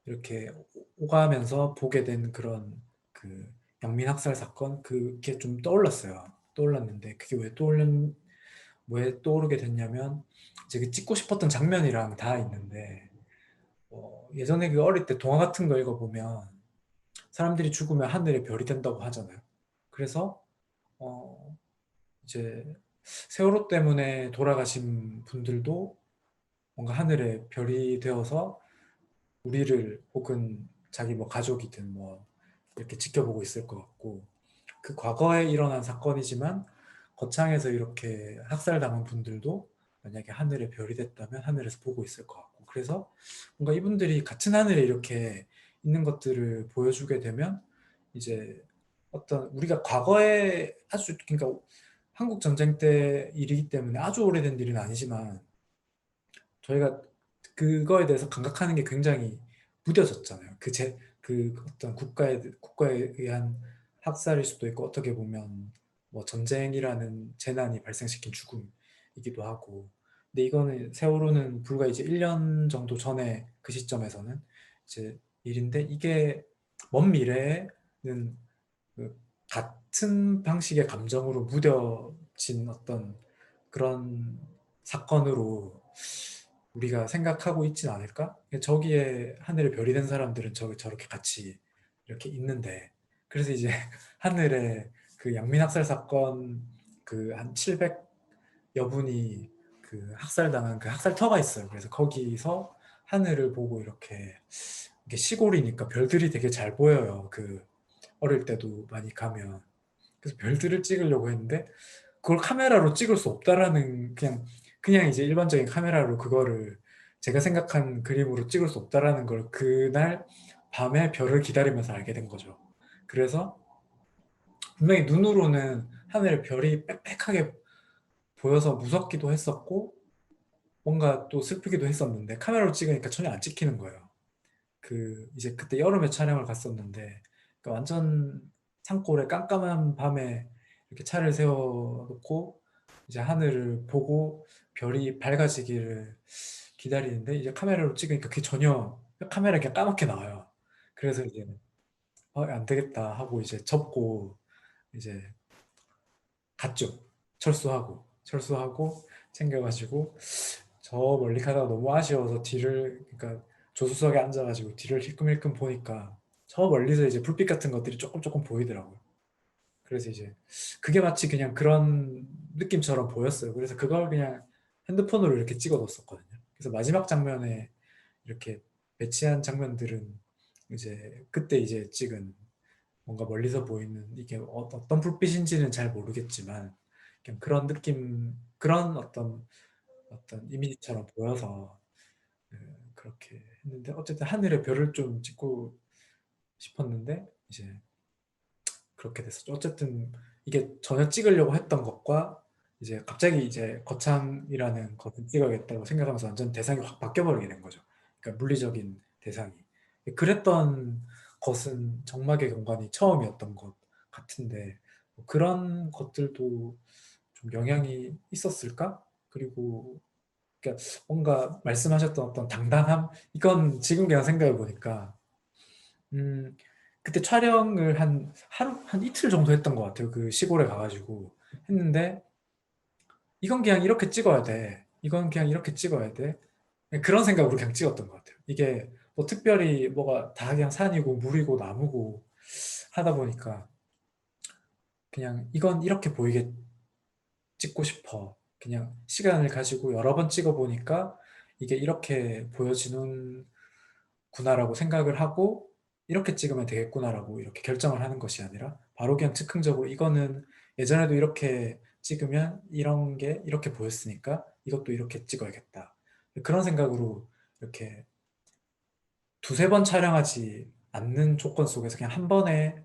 이렇게 오가면서 보게 된 그런 그 영민 학살 사건 그게 좀 떠올랐어요. 떠올랐는데 그게 왜 떠오르게 됐냐면 이제 그 찍고 싶었던 장면이랑 다 있는데 예전에 그 어릴 때 동화 같은 거 읽어보면 사람들이 죽으면 하늘에 별이 된다고 하잖아요. 그래서 어 이제 세월호 때문에 돌아가신 분들도 뭔가 하늘에 별이 되어서 우리를 혹은 자기 뭐 가족이든 뭐 이렇게 지켜보고 있을 것 같고 그 과거에 일어난 사건이지만 거창에서 이렇게 학살당한 분들도 만약에 하늘에 별이 됐다면 하늘에서 보고 있을 것 같고 그래서 뭔가 이분들이 같은 하늘에 이렇게 있는 것들을 보여주게 되면 이제 어떤 우리가 과거에 아주 그러니까 한국 전쟁 때 일이기 때문에 아주 오래된 일은 아니지만 저희가 그거에 대해서 감각하는 게 굉장히 무뎌졌잖아요. 그 어떤 국가에 의한 학살일 수도 있고, 어떻게 보면 뭐 전쟁이라는 재난이 발생시킨 죽음이기도 하고. 근데 이거는 세월호는 불과 이제 1년 정도 전에 그 시점에서는 이제 일인데, 이게 먼 미래에는 그 같은 방식의 감정으로 무뎌진 어떤 그런 사건으로 우리가 생각하고 있진 않을까? 저기에 하늘에 별이 된 사람들은 저렇게 같이 이렇게 있는데, 그래서 이제 하늘에 그 양민학살 사건 그 한 700여 분이 그 학살당한 그 학살터가 있어요. 그래서 거기서 하늘을 보고 이렇게, 이게 시골이니까 별들이 되게 잘 보여요. 그 어릴 때도 많이 가면. 그래서 별들을 찍으려고 했는데 그걸 카메라로 찍을 수 없다라는, 그냥 이제 일반적인 카메라로 그거를 제가 생각한 그림으로 찍을 수 없다라는 걸 그날 밤에 별을 기다리면서 알게 된 거죠. 그래서 분명히 눈으로는 하늘에 별이 빽빽하게 보여서 무섭기도 했었고 뭔가 또 슬프기도 했었는데, 카메라로 찍으니까 전혀 안 찍히는 거예요. 그 이제 그때 여름에 촬영을 갔었는데, 그러니까 완전 산골에 깜깜한 밤에 이렇게 차를 세워놓고 이제 하늘을 보고 별이 밝아지기를 기다리는데, 이제 카메라로 찍으니까 그게 전혀, 카메라 그냥 까맣게 나와요. 그래서 이제 안 되겠다 하고 이제 접고 이제 갔죠. 철수하고 챙겨가지고 저 멀리 가다가 너무 아쉬워서 뒤를, 그러니까 조수석에 앉아가지고 뒤를 힐끔힐끔 보니까 저 멀리서 이제 불빛 같은 것들이 조금 조금 보이더라고요. 그래서 이제 그게 마치 그냥 그런 느낌처럼 보였어요. 그래서 그걸 그냥 핸드폰으로 이렇게 찍어뒀었거든요. 그래서 마지막 장면에 이렇게 배치한 장면들은 이제 그때 이제 찍은, 뭔가 멀리서 보이는 이게 어떤 불빛인지는 잘 모르겠지만 그냥 그런 느낌, 그런 어떤 이미지처럼 보여서 그렇게 했는데, 어쨌든 하늘의 별을 좀 찍고 싶었는데 이제 그렇게 됐었죠. 어쨌든 이게 전혀 찍으려고 했던 것과 이제 갑자기 이제 거창이라는 것을 찍어야겠다고 생각하면서 완전 대상이 확 바뀌어버리게 된 거죠. 그러니까 물리적인 대상이. 그랬던 것은 정막의 경관이 처음이었던 것 같은데, 뭐 그런 것들도 좀 영향이 있었을까? 그리고 그러니까 뭔가 말씀하셨던 어떤 당당함? 이건 지금 그냥 생각해 보니까 음, 그때 촬영을 한 이틀 정도 했던 것 같아요. 그 시골에 가가지고 했는데, 이건 그냥 이렇게 찍어야 돼. 이건 그냥 이렇게 찍어야 돼. 그냥 그런 생각으로 그냥 찍었던 것 같아요. 이게 뭐 특별히 뭐가 다 그냥 산이고 물이고 나무고 하다 보니까 그냥 이건 이렇게 보이게 찍고 싶어. 그냥 시간을 가지고 여러 번 찍어보니까 이게 이렇게 보여지는구나라고 생각을 하고, 이렇게 찍으면 되겠구나라고 이렇게 결정을 하는 것이 아니라 바로 그냥 즉흥적으로 이거는 예전에도 이렇게 찍으면 이런 게 이렇게 보였으니까 이것도 이렇게 찍어야겠다. 그런 생각으로 이렇게 두세 번 촬영하지 않는 조건 속에서 그냥 한 번에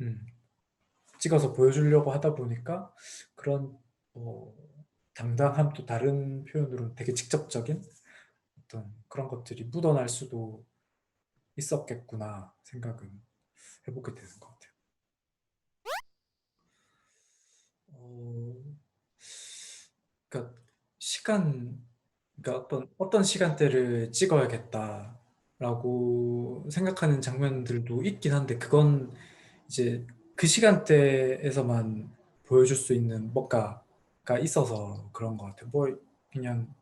음, 찍어서 보여주려고 하다 보니까 그런 뭐 당당함, 또 다른 표현으로는 되게 직접적인 어떤 그런 것들이 묻어날 수도 있었겠구나 생각은 해보게 되는 것 같아요. 어, 그러니까 시간, 그러니까 어떤 시간대를 찍어야겠다라고 생각하는 장면들도 있긴 한데, 그건 이제 그 시간대에서만 보여줄 수 있는 뭔가가 있어서 그런 것 같아요. 뭐 그냥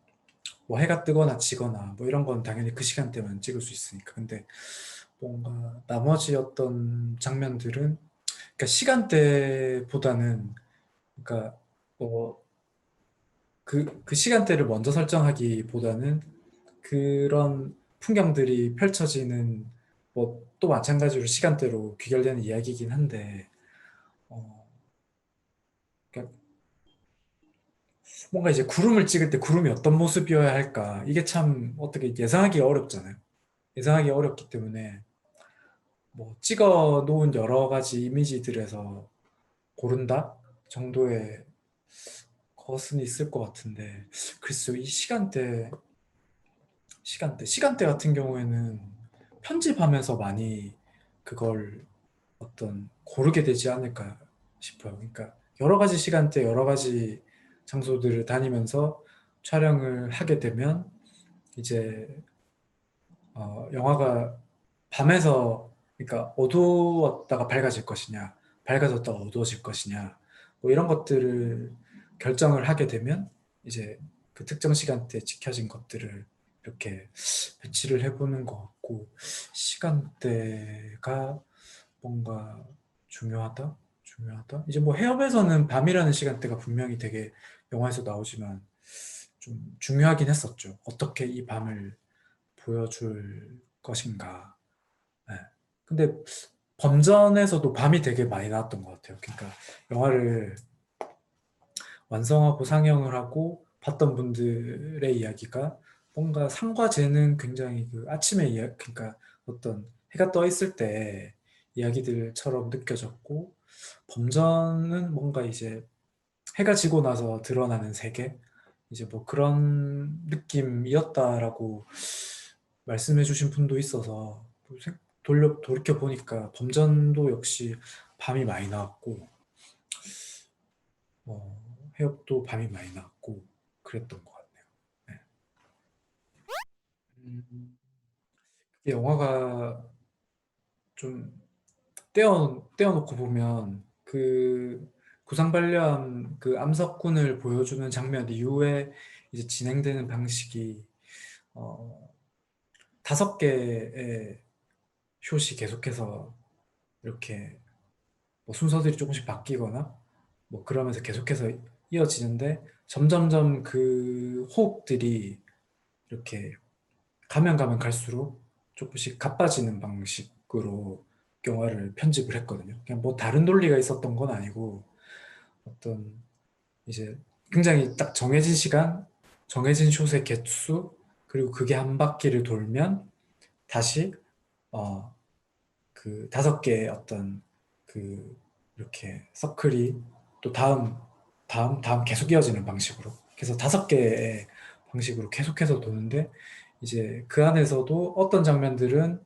뭐 해가 뜨거나 지거나 뭐 이런 건 당연히 그 시간대만 찍을 수 있으니까. 근데 뭔가 나머지 어떤 장면들은, 그러니까 시간대보다는, 그러니까 뭐 그 시간대를 먼저 설정하기보다는 그런 풍경들이 펼쳐지는 뭐 또 마찬가지로 시간대로 귀결되는 이야기이긴 한데, 어, 그러니까 뭔가 이제 구름을 찍을 때 구름이 어떤 모습이어야 할까, 이게 참 어떻게 예상하기가 어렵잖아요. 예상하기 어렵기 때문에 뭐 찍어 놓은 여러 가지 이미지들에서 고른다 정도의 것은 있을 것 같은데, 글쎄요, 이 시간대 시간대 같은 경우에는 편집하면서 많이 그걸 어떤 고르게 되지 않을까 싶어요. 그러니까 여러 가지 시간대, 여러 가지 장소들을 다니면서 촬영을 하게 되면 이제 영화가 밤에서 그러니까 어두웠다가 밝아질 것이냐, 밝아졌다가 어두워질 것이냐, 뭐 이런 것들을 결정을 하게 되면 이제 그 특정 시간대에 찍혀진 것들을 이렇게 배치를 해보는 것 같고 시간대가 뭔가 중요하다? 중요하다? 이제 뭐 해협에서는 밤이라는 시간대가 분명히 되게 영화에서 나오지만 좀 중요하긴 했었죠. 어떻게 이 밤을 보여줄 것인가. 네. 근데 범전에서도 밤이 되게 많이 나왔던 것 같아요. 그러니까 영화를 완성하고 상영을 하고 봤던 분들의 이야기가 뭔가 삶과 재는 굉장히 그 아침에 그러니까 어떤 해가 떠 있을 때 이야기들처럼 느껴졌고 범전은 뭔가 이제 해가 지고 나서 드러나는 세계 이제 뭐 그런 느낌이었다라고 말씀해 주신 분도 있어서 돌이켜 보니까 범전도 역시 밤이 많이 나왔고 해역도 밤이 많이 나왔고 그랬던 것 같네요. 네. 이 영화가 좀 떼어놓고 보면 그 구상발려한 그 암석군을 보여주는 장면 이후에 이제 진행되는 방식이 어, 5개의 숏이 계속해서 이렇게 뭐 순서들이 조금씩 바뀌거나 뭐 그러면서 계속해서 이어지는데 점점점 그 호흡들이 이렇게 가면 갈수록 조금씩 가빠지는 방식으로 영화를 편집을 했거든요. 그냥 뭐 다른 논리가 있었던 건 아니고 어떤 이제 굉장히 딱 정해진 시간, 정해진 숏의 개수, 그리고 그게 한 바퀴를 돌면 다시 어, 그 5개의 어떤 그 이렇게 서클이 또 다음 계속 이어지는 방식으로 그래서 5개의 방식으로 계속해서 도는데 이제 그 안에서도 어떤 장면들은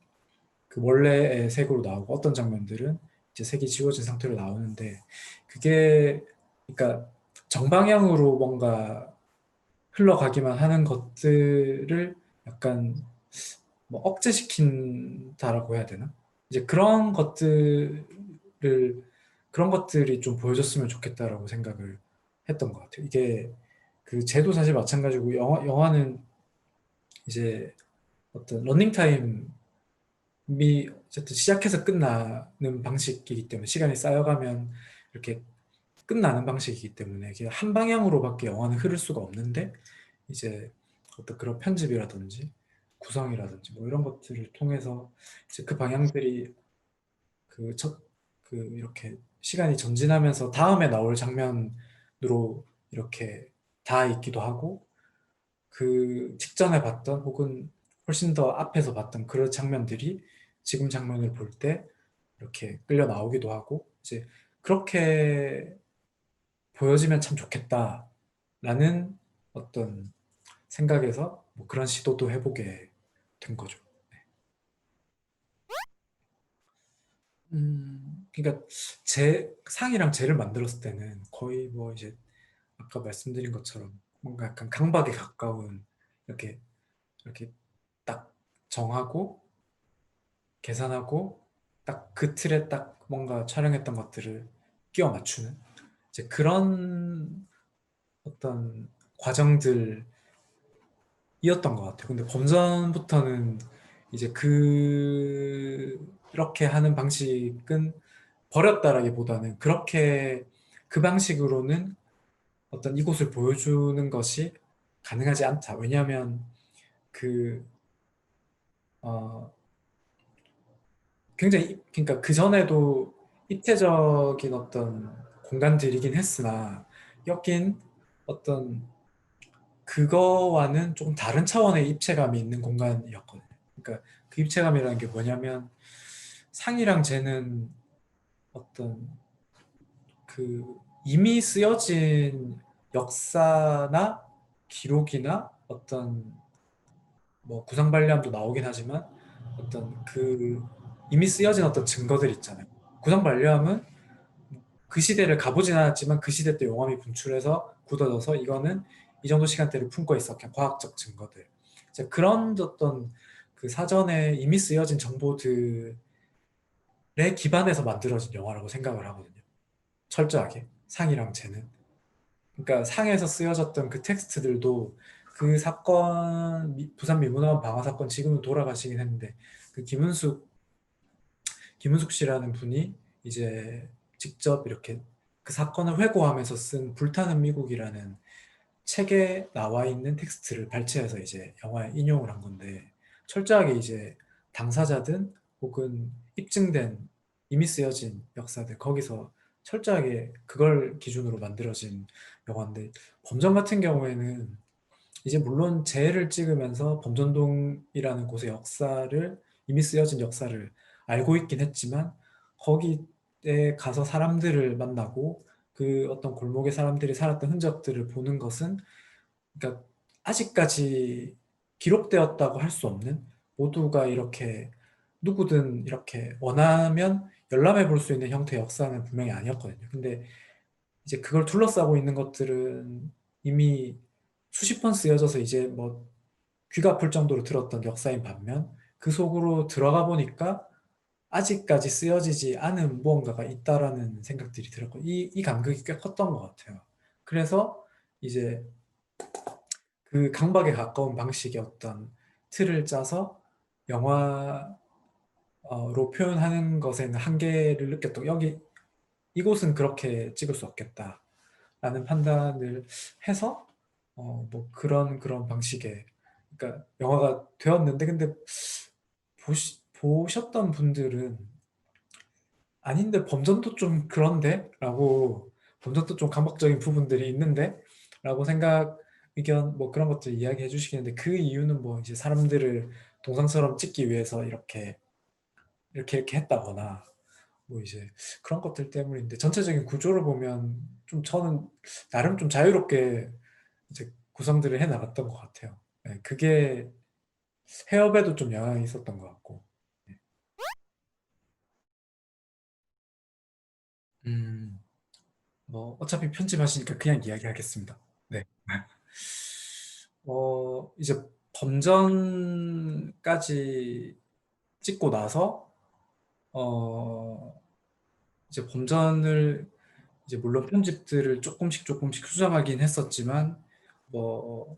그 원래의 색으로 나오고 어떤 장면들은 이제 색이 지워진 상태로 나오는데 그게 그러니까 정방향으로 뭔가 흘러가기만 하는 것들을 약간 뭐 억제시킨다라고 해야 되나? 이제 그런 것들이 좀 보여줬으면 좋겠다라고 생각을 했던 것 같아요. 이게 그 쟤도 사실 마찬가지고 영화는 이제 어떤 러닝타임이 어쨌든 시작해서 끝나는 방식이기 때문에 시간이 쌓여가면 이렇게 끝나는 방식이기 때문에 이게 한 방향으로밖에 영화는 흐를 수가 없는데 이제 어떤 그런 편집이라든지 구성이라든지 뭐 이런 것들을 통해서 이제 그 방향들이 그 첫, 그 이렇게 시간이 전진하면서 다음에 나올 장면으로 이렇게 다 있기도 하고 그 직전에 봤던 혹은 훨씬 더 앞에서 봤던 그런 장면들이 지금 장면을 볼 때 이렇게 끌려 나오기도 하고 이제 그렇게 보여지면 참 좋겠다라는 어떤 생각에서 뭐 그런 시도도 해보게 된 거죠. 그러니까 제 상이랑 젤을 만들었을 때는 거의 뭐 이제 아까 말씀드린 것처럼 뭔가 약간 강박에 가까운 이렇게 이렇게 딱 정하고 계산하고 딱 그 틀에 딱 뭔가 촬영했던 것들을 끼워 맞추는 이제 그런 어떤 과정들이었던 것 같아요. 근데 범전부터는 이제 그렇게 하는 방식은 버렸다라기보다는 그렇게 그 방식으로는 어떤 이곳을 보여주는 것이 가능하지 않다. 왜냐하면 그 어, 굉장히 그러니까 그 전에도 입체적인 어떤 공간들이긴 했으나 엮인 어떤 그거와는 조금 다른 차원의 입체감이 있는 공간이었거든요. 그러니까 그 입체감이라는 게 뭐냐면 상이랑 쟤는 어떤 그 이미 쓰여진 역사나 기록이나 어떤 뭐 구상발리함도 나오긴 하지만 어떤 그 이미 쓰여진 어떤 증거들 있잖아요. 구상발리함은 그 시대를 가보진 않았지만 그 시대 때 용암이 분출해서 굳어져서 이거는 이 정도 시간대를 품고 있어. 그냥 과학적 증거들. 이제 그런 어떤 그 사전에 이미 쓰여진 정보들에 기반해서 만들어진 영화라고 생각을 하거든요. 철저하게. 상이랑 쟤는. 그러니까 상에서 쓰여졌던 그 텍스트들도 그 사건, 부산 미문화원 방화 사건 지금은 돌아가시긴 했는데 그 김은숙 씨라는 분이 이제 직접 이렇게 그 사건을 회고하면서 쓴 불타는 미국이라는 책에 나와 있는 텍스트를 발췌해서 이제 영화에 인용을 한 건데 철저하게 이제 당사자든 혹은 입증된 이미 쓰여진 역사들 거기서 철저하게 그걸 기준으로 만들어진 영화인데 범전 같은 경우에는 이제 물론 재해를 찍으면서 범전동이라는 곳의 역사를 이미 쓰여진 역사를 알고 있긴 했지만 거기에 가서 사람들을 만나고 그 어떤 골목의 사람들이 살았던 흔적들을 보는 것은 그러니까 아직까지 기록되었다고 할 수 없는 모두가 이렇게 누구든 이렇게 원하면 열람해 볼 수 있는 형태의 역사는 분명히 아니었거든요. 근데 이제 그걸 둘러싸고 있는 것들은 이미 수십 번 쓰여져서 이제 뭐 귀가 아플 정도로 들었던 역사인 반면 그 속으로 들어가 보니까 아직까지 쓰여지지 않은 무언가가 있다라는 생각들이 들었고 이 간극이 꽤 컸던 것 같아요. 그래서 이제 그 강박에 가까운 방식의 어떤 틀을 짜서 영화로 표현하는 것에는 한계를 느꼈던 여기 이곳은 그렇게 찍을 수 없겠다라는 판단을 해서 뭐 그런 방식의 그러니까 영화가 되었는데 근데 보셨던 분들은 아닌데 범전도 좀 그런데? 라고 범전도 좀 강박적인 부분들이 있는데? 라고 생각 의견 뭐 그런 것들 이야기해 주시겠는데 그 이유는 뭐 이제 사람들을 동상처럼 찍기 위해서 이렇게 했다거나 뭐 이제 그런 것들 때문인데 전체적인 구조를 보면 좀 저는 나름 좀 자유롭게 이제 구성들을 해 나갔던 것 같아요. 네, 그게 해협에도 좀 영향이 있었던 것 같고. 네. 음, 뭐 어차피 편집하시니까 그냥 이야기하겠습니다. 네. 이제 범전까지 찍고 나서 어, 이제 범전을 이제 물론 편집들을 조금씩 수정하긴 했었지만 뭐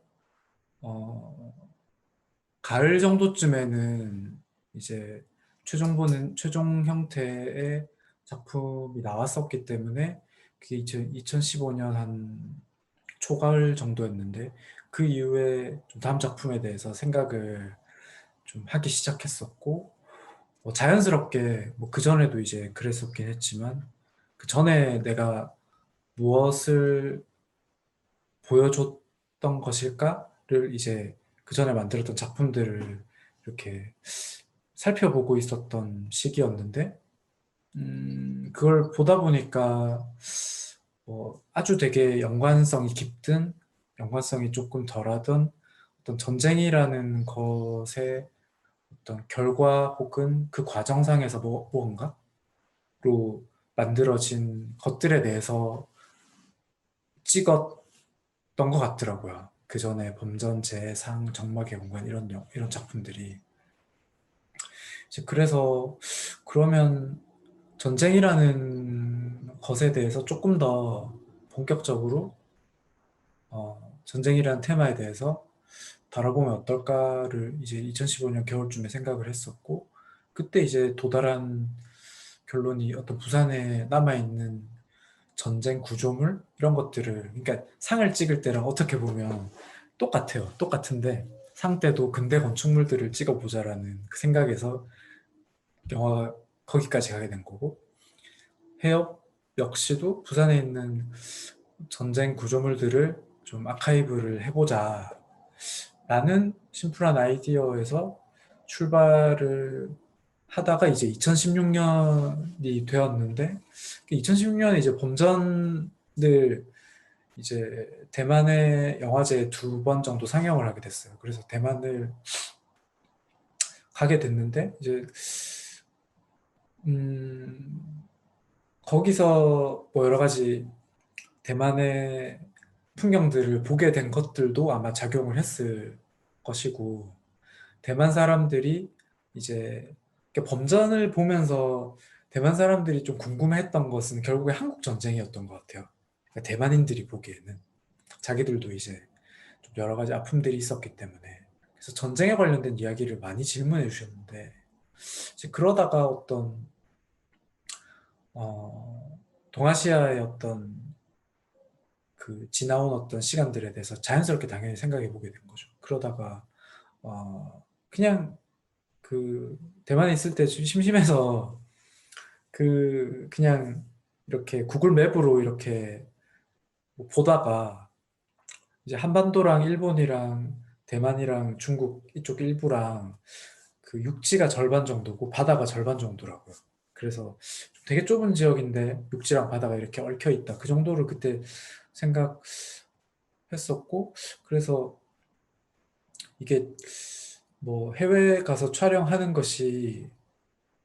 가을 정도쯤에는 이제 최종 형태의 작품이 나왔었기 때문에 그게 2015년 한 초가을 정도였는데 그 이후에 좀 다음 작품에 대해서 생각을 좀 하기 시작했었고 뭐 자연스럽게 뭐 그전에도 이제 그랬었긴 했지만 그 전에 내가 무엇을 보여줬던 것일까를 이제 그 전에 만들었던 작품들을 이렇게 살펴보고 있었던 시기였는데 그걸 보다 보니까 뭐 아주 되게 연관성이 깊든 연관성이 조금 덜하던 어떤 전쟁이라는 것의 어떤 결과 혹은 그 과정상에서 무언가로 만들어진 것들에 대해서 찍었던 것 같더라고요. 그 전에 범전, 재상, 정막의 공간 이런 작품들이 이제 그래서 그러면 전쟁이라는 것에 대해서 조금 더 본격적으로 전쟁이라는 테마에 대해서 다뤄보면 어떨까를 이제 2015년 겨울쯤에 생각을 했었고 그때 이제 도달한 결론이 어떤 부산에 남아있는 전쟁 구조물 이런 것들을 그러니까 상을 찍을 때랑 어떻게 보면 똑같아요. 똑같은데 상 때도 근대 건축물들을 찍어보자라는 그 생각에서 영화가 거기까지 가게 된 거고 해협 역시도 부산에 있는 전쟁 구조물들을 좀 아카이브를 해보자 라는 심플한 아이디어에서 출발을 하다가 이제 2016년이 되었는데 2016년에 이제 범전을 이제 대만의 영화제에 두 번 정도 상영을 하게 됐어요. 그래서 대만을 가게 됐는데 이제 음, 거기서 뭐 여러 가지 대만의 풍경들을 보게 된 것들도 아마 작용을 했을 것이고, 대만 사람들이 이제 이렇게 범전을 보면서 대만 사람들이 좀 궁금해했던 것은 결국에 한국 전쟁이었던 것 같아요. 그러니까 대만인들이 보기에는 자기들도 이제 좀 여러 가지 아픔들이 있었기 때문에, 그래서 전쟁에 관련된 이야기를 많이 질문해 주셨는데, 이제 그러다가 어떤 동아시아의 어떤 그 지나온 어떤 시간들에 대해서 자연스럽게 당연히 생각해 보게 된 거죠. 그러다가 그냥 그 대만에 있을 때 좀 심심해서 그냥 이렇게 구글 맵으로 이렇게 뭐 보다가 이제 한반도랑 일본이랑 대만이랑 중국 이쪽 일부랑 그 육지가 절반 정도고 바다가 절반 정도라고요. 그래서 되게 좁은 지역인데 육지랑 바다가 이렇게 얽혀 있다. 그 정도를 그때 생각했었고, 그래서 이게 뭐 해외에 가서 촬영하는 것이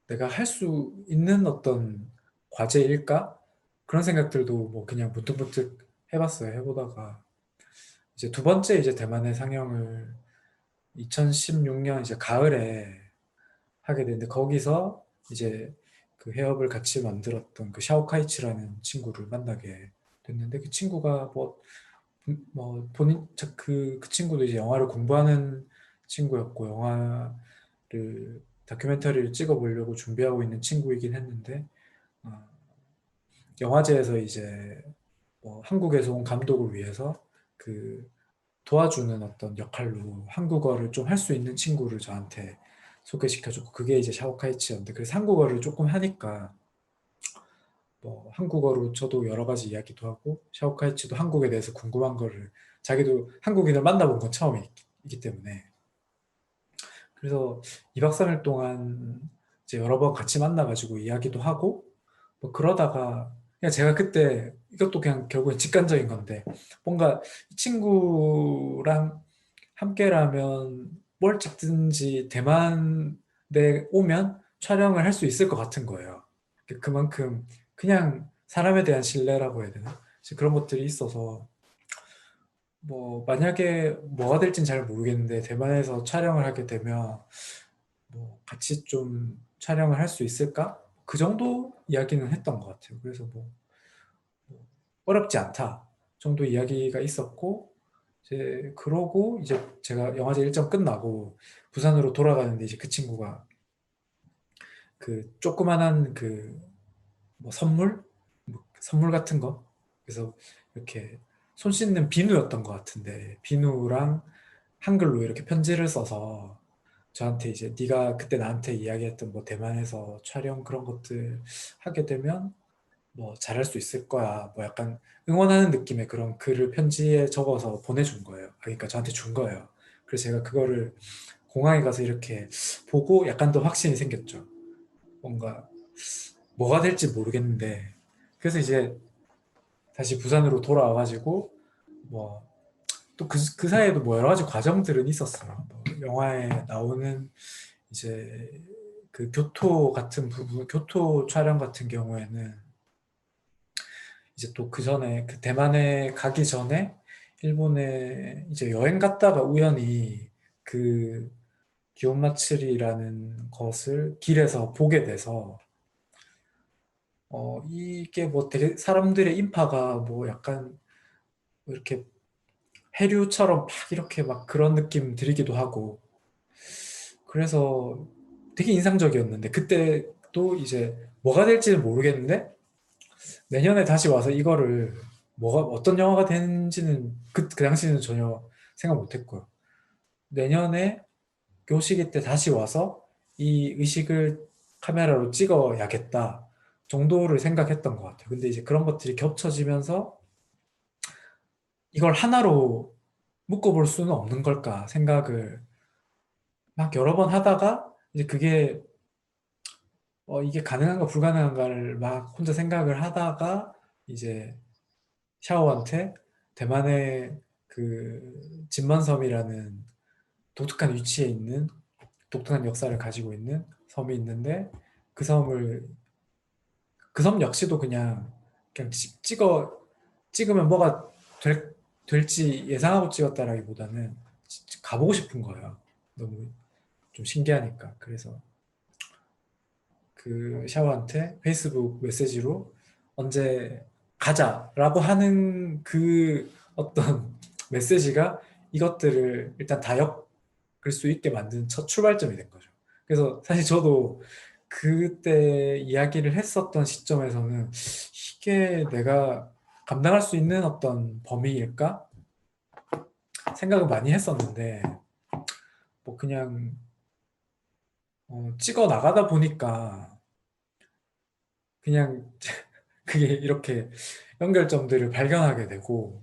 내가 할 수 있는 어떤 과제일까? 그런 생각들도 뭐 그냥 문득문득 해봤어요. 해보다가 이제 두 번째 이제 대만의 상영을 2016년 이제 가을에 하게 됐는데, 거기서 이제 그 해협을 같이 만들었던 그 샤오카이치라는 친구를 만나게 됐는데, 그 친구가 뭐 본인 그 친구도 이제 영화를 공부하는 친구였고, 영화를 다큐멘터리를 찍어보려고 준비하고 있는 친구이긴 했는데, 어, 영화제에서 이제 뭐 한국에서 온 감독을 위해서 그 도와주는 어떤 역할로 한국어를 좀 할 수 있는 친구를 저한테 소개시켜줬고, 그게 이제 샤오카이치였는데, 그래서 한국어를 조금 하니까 뭐 한국어로 저도 여러 가지 이야기도 하고, 샤오카이치도 한국에 대해서 궁금한 거를, 자기도 한국인을 만나본 건 처음이기 때문에, 그래서 2박 3일 동안 이제 여러 번 같이 만나가지고 이야기도 하고, 뭐 그러다가 그냥 제가 그때 이것도 그냥 결국엔 직관적인 건데, 뭔가 이 친구랑 함께라면 뭘 찍든지 대만에 오면 촬영을 할 수 있을 것 같은 거예요. 그만큼 그냥 사람에 대한 신뢰라고 해야 되나? 그런 것들이 있어서, 뭐 만약에 뭐가 될진 잘 모르겠는데 대만에서 촬영을 하게 되면 뭐 같이 좀 촬영을 할 수 있을까? 그 정도 이야기는 했던 것 같아요. 그래서 뭐 어렵지 않다 정도 이야기가 있었고, 이제 그러고 이제 제가 영화제 일정 끝나고 부산으로 돌아가는데, 이제 그 친구가 그 조그만한 그 뭐 선물 같은 거, 그래서 이렇게 손 씻는 비누였던 것 같은데, 비누랑 한글로 이렇게 편지를 써서 저한테 이제 네가 그때 나한테 이야기했던 뭐 대만에서 촬영 그런 것들 하게 되면 뭐 잘할 수 있을 거야, 뭐 약간 응원하는 느낌의 그런 글을 편지에 적어서 보내준 거예요. 그러니까 저한테 준 거예요. 그래서 제가 그거를 공항에 가서 이렇게 보고 약간 더 확신이 생겼죠. 뭔가 뭐가 될지 모르겠는데, 그래서 이제 다시 부산으로 돌아와가지고 뭐 또 그 사이에도 뭐 여러 가지 과정들은 있었어요. 뭐 영화에 나오는 이제 그 교토 같은 부분, 교토 촬영 같은 경우에는 이제 또 그 전에 그 대만에 가기 전에 일본에 이제 여행 갔다가 우연히 그 기온마츠리라는 것을 길에서 보게 돼서, 이게 뭐 되게 사람들의 인파가 뭐 약간 이렇게 해류처럼 막 이렇게 막 그런 느낌 들이기도 하고, 그래서 되게 인상적이었는데, 그때 또 이제 뭐가 될지는 모르겠는데 내년에 다시 와서 이거를 뭐가 어떤 영화가 되는지는 그 당시에는 전혀 생각 못했고요. 내년에 교시기 때 다시 와서 이 의식을 카메라로 찍어야겠다 정도를 생각했던 것 같아요. 근데 이제 그런 것들이 겹쳐지면서 이걸 하나로 묶어볼 수는 없는 걸까 생각을 막 여러 번 하다가, 이제 그게 이게 가능한가 불가능한가를 막 혼자 생각을 하다가 이제 샤오한테 대만의 그 진먼섬이라는 독특한 위치에 있는 독특한 역사를 가지고 있는 섬이 있는데 그 섬을 그 섬 역시도 그냥 찍으면 뭐가 될지 예상하고 찍었다라기보다는 가보고 싶은 거예요. 너무 좀 신기하니까. 그래서 그 샤워한테 페이스북 메시지로 언제 가자라고 하는 그 어떤 메시지가 이것들을 일단 다 엮을 수 있게 만든 첫 출발점이 된 거죠. 그래서 사실 저도 그때 이야기를 했었던 시점에서는 이게 내가 감당할 수 있는 어떤 범위일까? 생각을 많이 했었는데 뭐 그냥 찍어 나가다 보니까 그냥 그게 이렇게 연결점들을 발견하게 되고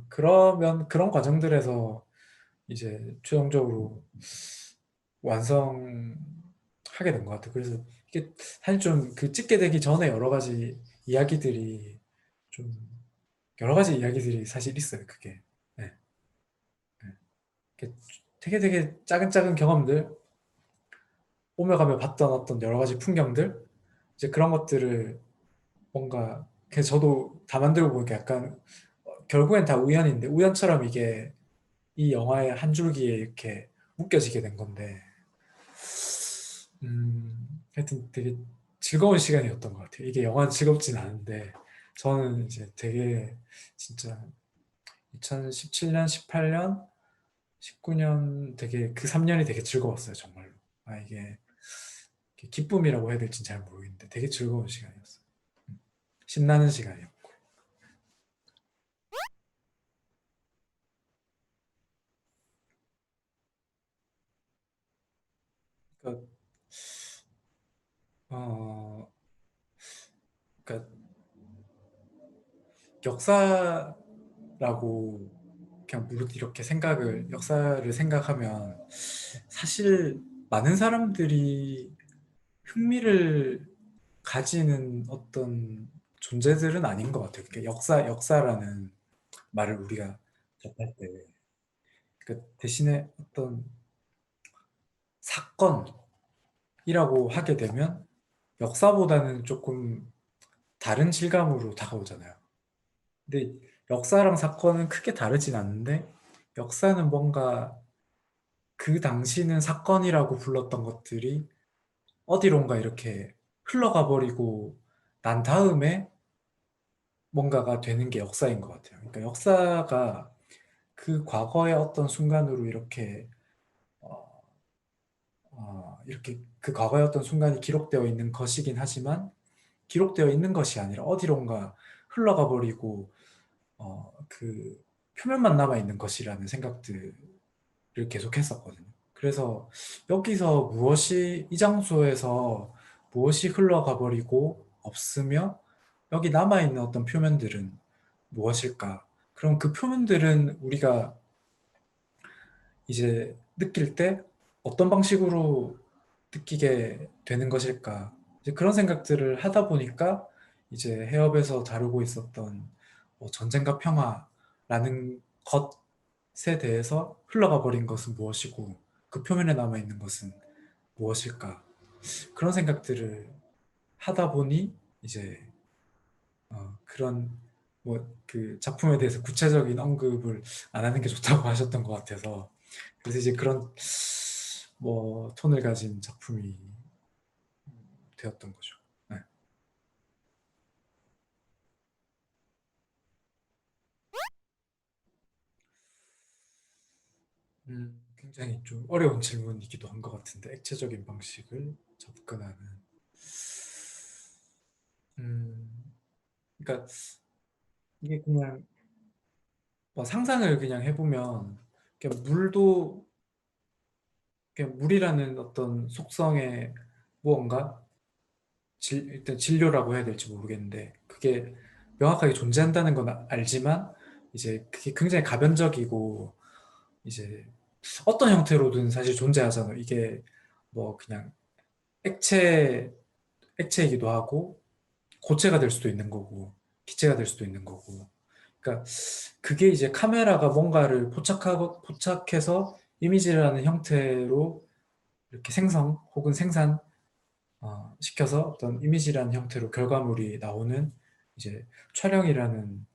그러면 그런 과정들에서 이제 최종적으로 완성하게 된 것 같아요. 그래서 이게 사실 좀 그 찍게 되기 전에 이야기들이 좀 여러 가지 이야기들이 사실 있어요. 그게 네, 네. 이렇게 되게 작은 작은 경험들 오며 가며 봤던 어떤 여러 가지 풍경들 이제 그런 것들을 뭔가 그래서 저도 다 만들고 보니까 약간 결국엔 다 우연인데 우연처럼 이게 이 영화의 한 줄기에 이렇게 묶여지게 된 건데 하여튼 되게 즐거운 시간이었던 것 같아요. 이게 영화는 즐겁진 않은데 저는 이제 되게 진짜 2017년, 18년, 19년 되게 그 3년이 되게 즐거웠어요, 정말로. 아 이게 기쁨이라고 해야 될지 잘 모르겠는데 되게 즐거운 시간이었어요. 음, 신나는 시간이었고. 그러니까 어 그러니까 역사라고 그냥 무릇 이렇게 역사를 생각하면 사실 많은 사람들이 흥미를 가지는 어떤 존재들은 아닌 것 같아요. 그러니까 역사라는 말을 우리가 접할 때, 그러니까 대신에 어떤 사건이라고 하게 되면 역사보다는 조금 다른 질감으로 다가오잖아요. 근데 역사랑 사건은 크게 다르진 않는데 역사는 뭔가 그 당시는 사건이라고 불렀던 것들이 어디론가 이렇게 흘러가 버리고 난 다음에 뭔가가 되는 게 역사인 것 같아요. 그러니까 역사가 그 과거의 어떤 순간으로 어, 이렇게 그 과거의 어떤 순간이 기록되어 있는 것이긴 하지만 기록되어 있는 것이 아니라 어디론가 흘러가 버리고 그 표면만 남아 있는 것이라는 생각들을 계속 했었거든요. 그래서 여기서 이 장소에서 무엇이 흘러가 버리고 없으며 여기 남아 있는 어떤 표면들은 무엇일까? 그럼 그 표면들은 우리가 이제 느낄 때 어떤 방식으로 느끼게 되는 것일까? 이제 그런 생각들을 하다 보니까 이제 해협에서 다루고 있었던 뭐 전쟁과 평화라는 것에 대해서 흘러가 버린 것은 무엇이고 그 표면에 남아 있는 것은 무엇일까? 그런 생각들을 하다 보니 이제 그런 뭐 그 작품에 대해서 구체적인 언급을 안 하는 게 좋다고 하셨던 것 같아서 그래서 이제 그런 뭐 톤을 가진 작품이 되었던 거죠. 네. 굉장히 좀 어려운 질문이기도 한 것 같은데 액체적인 방식을 접근하는 음, 그러니까 이게 그냥 뭐 상상을 그냥 해보면 그냥 물도 그냥 물이라는 어떤 속성의 무언가 일단 진료라고 해야 될지 모르겠는데 그게 명확하게 존재한다는 건 알지만 이제 그게 굉장히 가변적이고 이제 어떤 형태로든 사실 존재하잖아요. 이게 뭐 그냥 액체 액체이기도 하고 고체가 될 수도 있는 거고 기체가 될 수도 있는 거고. 그러니까 그게 이제 카메라가 뭔가를 포착해서 이미지라는 형태로 이렇게 생성 혹은 생산 시켜서 어떤 이미지라는 형태로 결과물이 나오는 이제 촬영이라는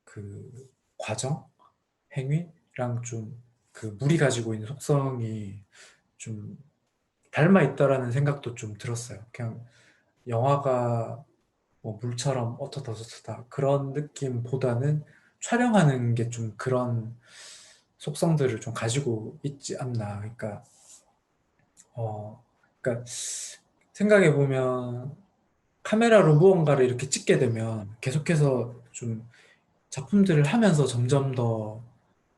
그 과정, 행위랑 좀 그 물이 가지고 있는 속성이 좀 닮아 있다라는 생각도 좀 들었어요. 그냥 영화가 뭐 물처럼 어떻다 저떻다 그런 느낌보다는 촬영하는 게 좀 그런 속성들을 좀 가지고 있지 않나. 어, 그러니까 생각해 보면 카메라로 무언가를 이렇게 찍게 되면 계속해서 좀 작품들을 하면서 점점 더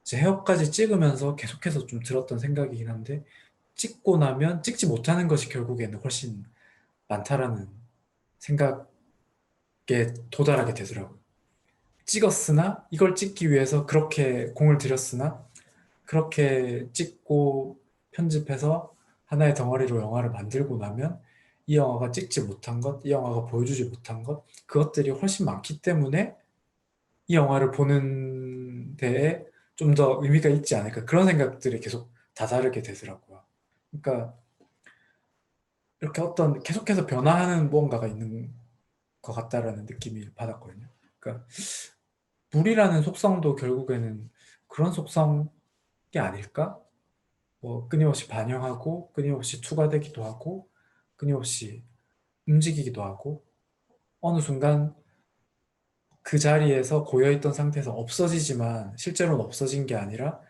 이제 해역까지 찍으면서 계속해서 좀 들었던 생각이긴 한데 찍고 나면 찍지 못하는 것이 결국에는 훨씬 많다라는 생각에 도달하게 되더라고요. 찍었으나 이걸 찍기 위해서 그렇게 공을 들였으나 그렇게 찍고 편집해서 하나의 덩어리로 영화를 만들고 나면 이 영화가 찍지 못한 것, 이 영화가 보여주지 못한 것, 그것들이 훨씬 많기 때문에 이 영화를 보는 데에 좀 더 의미가 있지 않을까 그런 생각들이 계속 다다르게 되더라고요. 그러니까 이렇게 어떤 계속해서 변화하는 무언가가 있는 것 같다라는 느낌을 받았거든요. 그러니까 물이라는 속성도 결국에는 그런 속성이 아닐까? 뭐 끊임없이 반영하고 끊임없이 투과되기도 하고 끊임없이 움직이기도 하고 어느 순간 그 자리에서 고여있던 상태에서 없어지지만 실제로는 없어진 게 아니라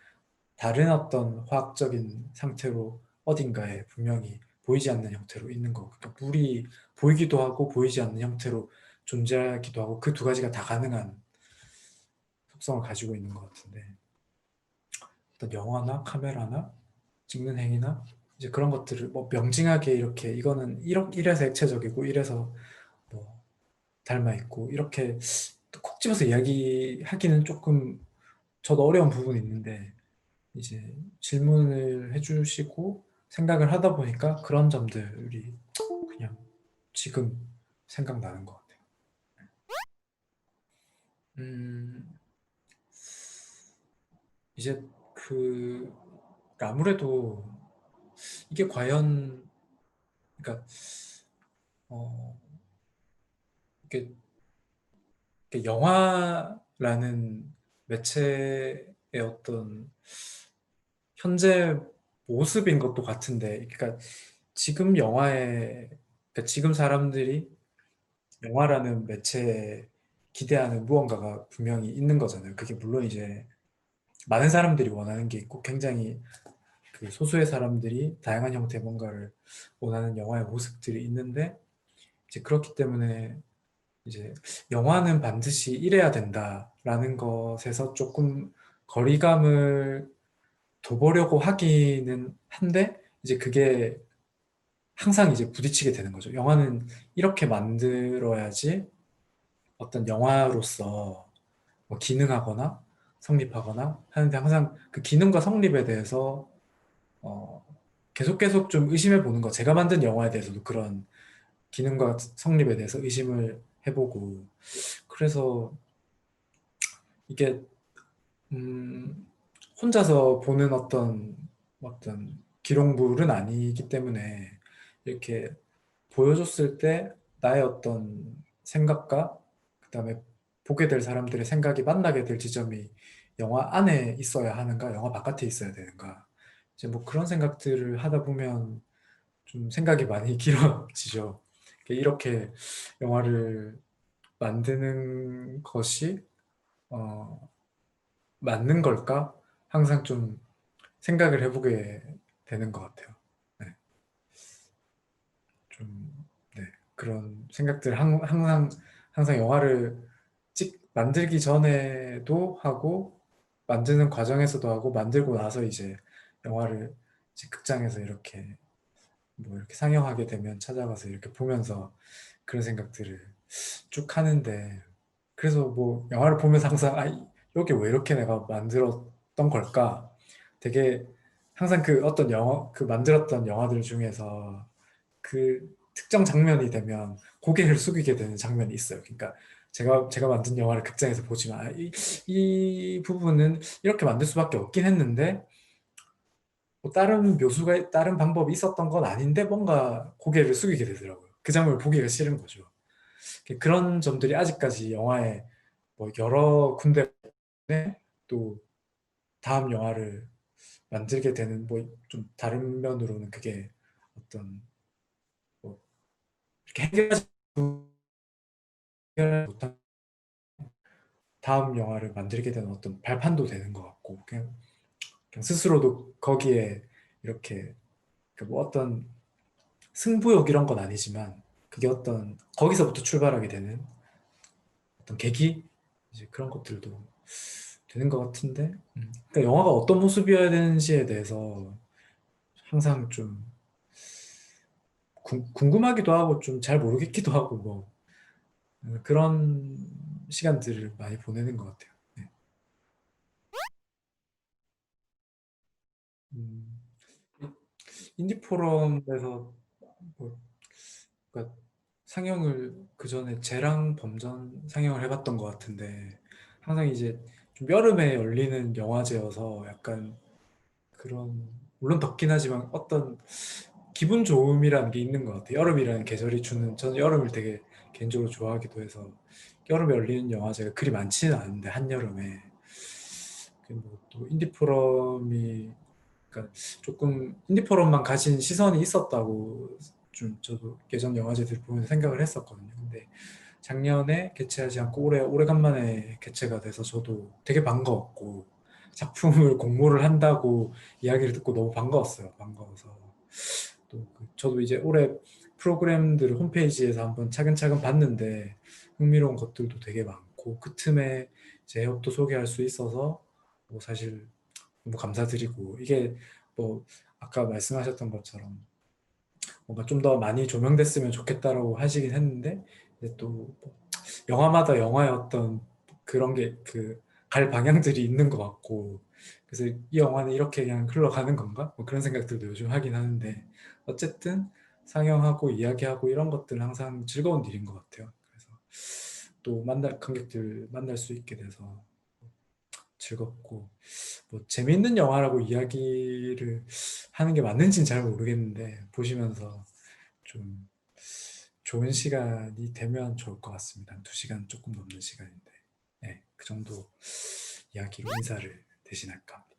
다른 어떤 화학적인 상태로 어딘가에 분명히 보이지 않는 형태로 있는 거. 그러니까 물이 보이기도 하고 보이지 않는 형태로 존재하기도 하고 그 두 가지가 다 가능한 속성을 가지고 있는 것 같은데 어떤 영화나 카메라나 찍는 행위나 이제 그런 것들을 뭐 명징하게 이렇게 이거는 이래서 액체적이고 이래서 뭐 닮아 있고 이렇게 콕 집어서 이야기하기는 조금 저도 어려운 부분이 있는데 이제 질문을 해주시고 생각을 하다 보니까 그런 점들이 그냥 지금 생각나는 것 같아요. 음, 이제 그 아무래도 이게 과연 그러니까 어 이게 영화라는 매체의 어떤 현재 모습인 것도 같은데, 그러니까 지금 그러니까 지금 사람들이 영화라는 매체에 기대하는 무언가가 분명히 있는 거잖아요. 그게 물론 이제 많은 사람들이 원하는 게 있고 굉장히 그 소수의 사람들이 다양한 형태의 뭔가를 원하는 영화의 모습들이 있는데 이제 그렇기 때문에 이제 영화는 반드시 이래야 된다라는 것에서 조금 거리감을 둬보려고 하기는 한데 이제 그게 항상 이제 부딪히게 되는 거죠. 영화는 이렇게 만들어야지 어떤 영화로서 뭐 기능하거나 성립하거나 하는데 항상 그 기능과 성립에 대해서 어 계속 좀 의심해 보는 거. 제가 만든 영화에 대해서도 그런 기능과 성립에 대해서 의심을 해보고 그래서 이게 음, 혼자서 보는 어떤 기록물은 아니기 때문에 이렇게 보여줬을 때 나의 어떤 생각과 그다음에 보게 될 사람들의 생각이 만나게 될 지점이 영화 안에 있어야 하는가, 영화 바깥에 있어야 되는가. 이제 뭐 그런 생각들을 하다 보면 좀 생각이 많이 길어지죠. 이렇게 영화를 만드는 것이 어, 맞는 걸까? 항상 좀 생각을 해보게 되는 것 같아요. 네, 좀, 네, 그런 생각들 항상 영화를 만들기 전에도 하고, 만드는 과정에서도 하고, 만들고 나서 이제 영화를 이제 극장에서 이렇게 뭐 이렇게 상영하게 되면 찾아가서 이렇게 보면서 그런 생각들을 쭉 하는데, 그래서 뭐 영화를 보면서 항상 여기 왜 이렇게 내가 만들었던 걸까? 되게 항상 그 어떤 그 만들었던 영화들 중에서 그 특정 장면이 되면 고개를 숙이게 되는 장면이 있어요. 그러니까 제가 만든 영화를 극장에서 보지만 이 부분은 이렇게 만들 수밖에 없긴 했는데 뭐 다른 묘수가 다른 방법이 있었던 건 아닌데 뭔가 고개를 숙이게 되더라고요. 그 장면을 보기가 싫은 거죠. 그런 점들이 아직까지 영화에 뭐 여러 군데 또 다음 영화를 만들게 되는 뭐 좀 다른 면으로는 그게 어떤 뭐 이렇게 해결하지 못한 다음 영화를 만들게 되는 어떤 발판도 되는 것 같고 그냥 스스로도 거기에 이렇게 그뭐 어떤 승부욕 이런 건 아니지만 그게 어떤 거기서부터 출발하게 되는 어떤 계기 이제 그런 것들도 되는 것 같은데 그러니까 영화가 어떤 모습이어야 되는지에 대해서 항상 좀 궁금하기도 하고 좀 잘 모르겠기도 하고 뭐 그런 시간들을 많이 보내는 것 같아요. 네. 음, 인디 포럼에서 뭐, 그러니까 상영을 그 전에 쟤랑 범전 상영을 해봤던 것 같은데 항상 이제 좀 여름에 열리는 영화제여서 약간 그런 물론 덥긴 하지만 어떤 기분 좋음이라는 게 있는 것 같아요. 여름이라는 계절이 주는 저는 여름을 되게 개인적으로 좋아하기도 해서 여름에 열리는 영화제가 그리 많지는 않은데 한여름에 뭐또 인디 포럼이 그러니까 조금 인디 포럼만 가진 시선이 있었다고 좀 저도 예전 영화제들 보면서 생각을 했었거든요. 근데 작년에 개최하지 않고 오래간만에 개최가 돼서 저도 되게 반가웠고 작품을 공모를 한다고 이야기를 듣고 너무 반가웠어요. 반가워서 저도 이제 올해 프로그램들을 홈페이지에서 한번 차근차근 봤는데 흥미로운 것들도 되게 많고 그 틈에 제 해업도 소개할 수 있어서 뭐 사실 너무 감사드리고 이게 뭐 아까 말씀하셨던 것처럼 뭔가 좀 더 많이 조명됐으면 좋겠다라고 하시긴 했는데 이제 또뭐 영화마다 영화의 어떤 그런 게 그 갈 방향들이 있는 것 같고 그래서 이 영화는 이렇게 그냥 흘러가는 건가? 뭐 그런 생각들도 요즘 하긴 하는데 어쨌든 상영하고 이야기하고 이런 것들은 항상 즐거운 일인 것 같아요. 그래서 또 만날 관객들 만날 수 있게 돼서 즐겁고 뭐 재밌는 영화라고 이야기를 하는 게 맞는지는 잘 모르겠는데 보시면서 좀 좋은 시간이 되면 좋을 것 같습니다. 한 2시간 조금 넘는 시간인데 네, 그 정도 이야기로 인사를 대신할까 합니다.